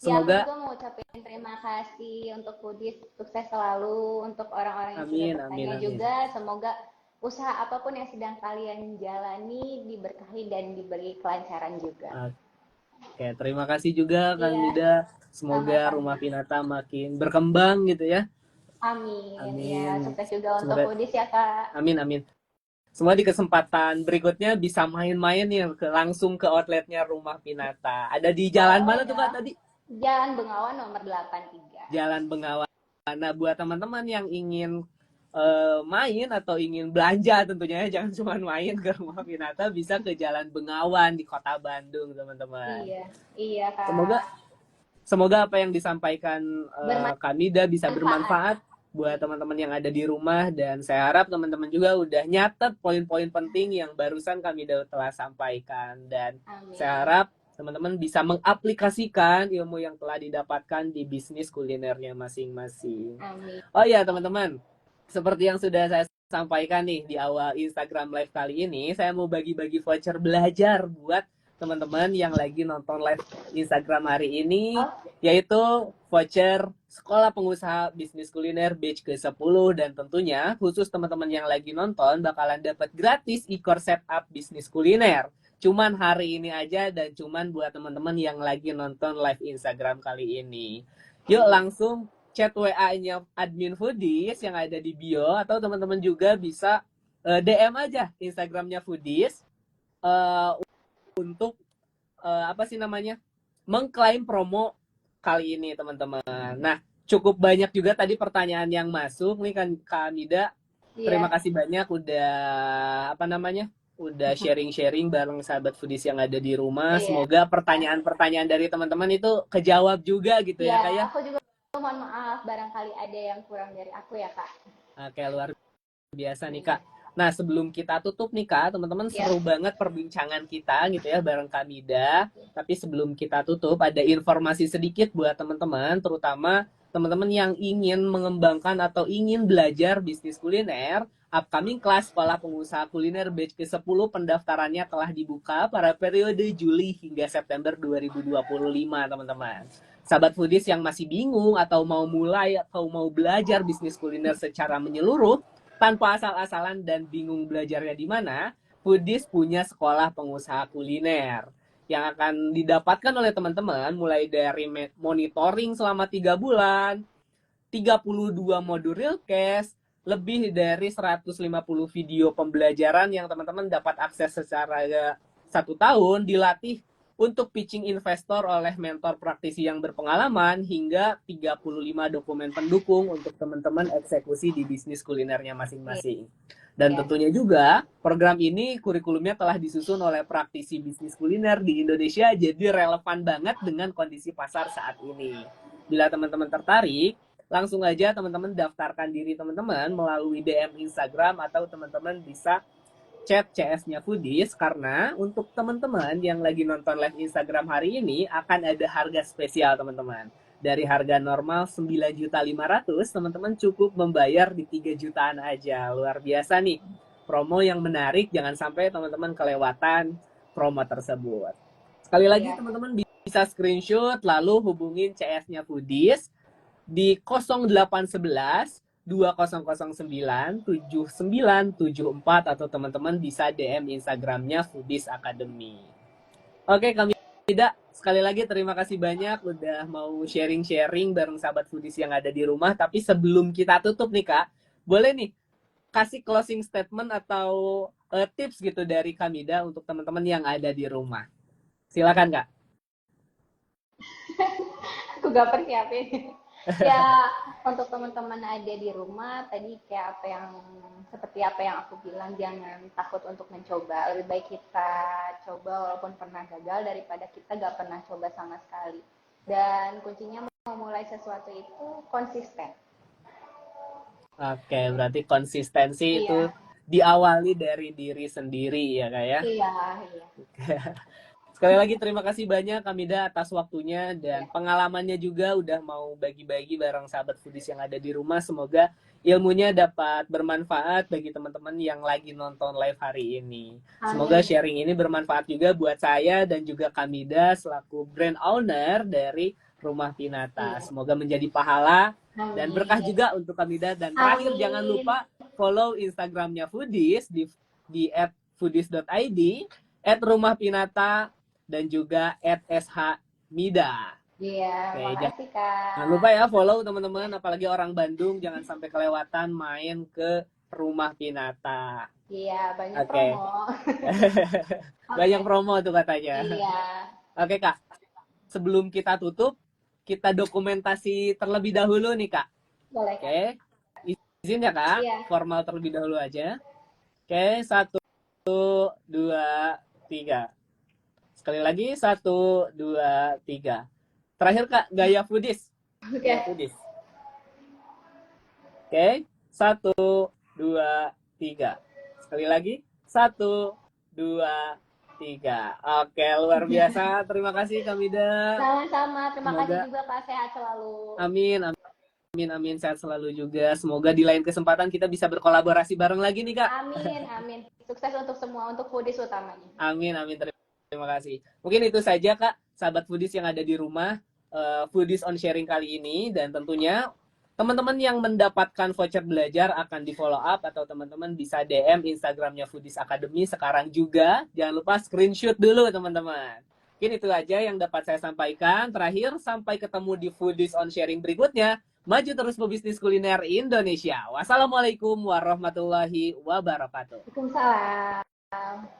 Ya, aku Semoga juga mau ucapin terima kasih untuk Foodies, sukses selalu untuk orang-orang yang sudah amin amin bertanya amin. juga. Semoga usaha apapun yang sedang kalian jalani diberkahi dan diberi kelancaran juga. Oke, terima kasih juga Kak Iya, Mida. Semoga sama-sama. Rumah Pinata makin berkembang gitu ya. Amin. Ya, Amin. sukses juga untuk Semoga Foodies ya, Kak. amin amin. Semua di kesempatan berikutnya bisa main-main nih langsung ke outletnya Rumah Pinata. Ada di jalan Boleh mana tuh Kak dong. tadi? Jalan Bengawan nomor 83. Jalan Bengawan. Nah, buat teman-teman yang ingin main atau ingin belanja tentunya ya, jangan cuma main ke Rumah Pinata, bisa ke Jalan Bengawan di Kota Bandung, teman-teman. Iya, iya, Semoga Kak. semoga apa yang disampaikan Kamida bisa Bermanfaat. bermanfaat buat teman-teman yang ada di rumah, dan saya harap teman-teman juga udah nyatet poin-poin penting yang barusan Kamida telah sampaikan, dan saya Amin. harap teman-teman bisa mengaplikasikan ilmu yang telah didapatkan di bisnis kulinernya masing-masing. Amin. Oh ya teman-teman, seperti yang sudah saya sampaikan nih di awal Instagram Live kali ini, saya mau bagi-bagi voucher belajar buat teman-teman yang lagi nonton live Instagram hari ini, Oh, yaitu voucher Sekolah Pengusaha Bisnis Kuliner batch ke-10, dan tentunya khusus teman-teman yang lagi nonton bakalan dapat gratis e-course setup bisnis kuliner. Cuman hari ini aja dan cuman buat teman-teman yang lagi nonton live Instagram kali ini. Yuk langsung chat WA-nya admin Foodies yang ada di bio, atau teman-teman juga bisa DM aja Instagramnya Foodies untuk apa sih namanya, mengklaim promo kali ini teman-teman. Nah, cukup banyak juga tadi pertanyaan yang masuk nih kan Kak Amida. Terima iya. kasih banyak udah apa namanya, udah sharing-sharing bareng sahabat foodies yang ada di rumah. Iya. Semoga pertanyaan-pertanyaan dari teman-teman itu kejawab juga gitu Iya, ya Kak ya. aku juga mohon maaf barangkali ada yang kurang dari aku ya, Kak. Oke, luar biasa nih Kak. Nah, sebelum kita tutup nih Kak, teman-teman, Ya, seru banget perbincangan kita gitu ya bareng Kamida. Tapi sebelum kita tutup, ada informasi sedikit buat teman-teman, terutama teman-teman yang ingin mengembangkan atau ingin belajar bisnis kuliner. upcoming kelas Sekolah Pengusaha Kuliner batch ke-10 pendaftarannya telah dibuka pada periode Juli hingga September 2025, teman-teman. Sahabat foodies yang masih bingung atau mau mulai atau mau belajar bisnis kuliner secara menyeluruh tanpa asal-asalan dan bingung belajarnya di mana, foodies punya Sekolah Pengusaha Kuliner yang akan didapatkan oleh teman-teman mulai dari monitoring selama 3 bulan, 32 modul realcast, lebih dari 150 video pembelajaran yang teman-teman dapat akses secara 1 tahun, dilatih untuk pitching investor oleh mentor praktisi yang berpengalaman, hingga 35 dokumen pendukung untuk teman-teman eksekusi di bisnis kulinernya masing-masing. Dan tentunya juga program ini kurikulumnya telah disusun oleh praktisi bisnis kuliner di Indonesia, jadi relevan banget dengan kondisi pasar saat ini. Bila teman-teman tertarik, langsung aja teman-teman daftarkan diri teman-teman melalui DM Instagram atau teman-teman bisa chat CS-nya Foodies, karena untuk teman-teman yang lagi nonton live Instagram hari ini akan ada harga spesial, teman-teman. Dari harga normal 9.500.000, teman-teman cukup membayar di 3 jutaan aja. Luar biasa nih. Promo yang menarik, jangan sampai teman-teman kelewatan promo tersebut. Sekali lagi teman-teman bisa screenshot lalu hubungin CS-nya Foodies di 0811 2009 7974, atau teman-teman bisa DM Instagramnya Foodies Academy. Oke, kami tidak sekali lagi terima kasih banyak udah mau sharing-sharing bareng sahabat Foodies yang ada di rumah. Tapi sebelum kita tutup nih Kak, boleh nih kasih closing statement atau tips gitu dari Kamida untuk teman-teman yang ada di rumah. Silakan Kak. Aku gak persiapin. Ya, untuk teman-teman ada di rumah tadi kayak seperti apa yang aku bilang, jangan takut untuk mencoba. Lebih baik kita coba walaupun pernah gagal daripada kita gak pernah coba sama sekali. Dan kuncinya mau mulai sesuatu itu konsisten. Oke, berarti konsistensi itu diawali dari diri sendiri ya Kak ya? Iya. Sekali lagi terima kasih banyak Kamida atas waktunya dan pengalamannya juga udah mau bagi-bagi bareng sahabat Foodies yang ada di rumah. Semoga ilmunya dapat bermanfaat bagi teman-teman yang lagi nonton live hari ini. Semoga sharing ini bermanfaat juga buat saya dan juga Kamida selaku brand owner dari Rumah Pinata. Semoga menjadi pahala dan berkah juga untuk Kamida. Dan terakhir jangan lupa follow Instagramnya Foodies di @foodies.id, @rumahpinata, dan juga @shmida. Iya, makasih Kak. Jangan lupa ya follow teman-teman, apalagi orang Bandung jangan sampai kelewatan main ke Rumah Pinata. Iya, banyak promo. Banyak promo tuh katanya. Iya. Oke Kak, sebelum kita tutup, kita dokumentasi terlebih dahulu nih Kak. Boleh. Oke, izin ya Kak, formal terlebih dahulu aja. Oke, 1, 2, 3. Sekali lagi, 1, 2, 3. Terakhir Kak, gaya Foodies. Oke. Foodies. Oke, 1, 2, 3. Sekali lagi, 1, 2, 3. Oke, luar biasa. Terima kasih Kamida. Sama-sama, terima kasih juga Kak, sehat selalu. Amin, sehat selalu juga. Semoga di lain kesempatan kita bisa berkolaborasi bareng lagi nih Kak. Amin. Sukses untuk semua, untuk Foodies utamanya. Amin. Terima kasih. Mungkin itu saja Kak, sahabat Foodies yang ada di rumah, Foodies on Sharing kali ini. Dan tentunya teman-teman yang mendapatkan voucher belajar akan di follow up, atau teman-teman bisa DM Instagramnya Foodies Academy sekarang juga. Jangan lupa screenshot dulu teman-teman. Mungkin itu aja yang dapat saya sampaikan. Terakhir, sampai ketemu di Foodies on Sharing berikutnya. Maju terus pebisnis kuliner Indonesia. Wassalamualaikum warahmatullahi wabarakatuh. Waalaikumsalam.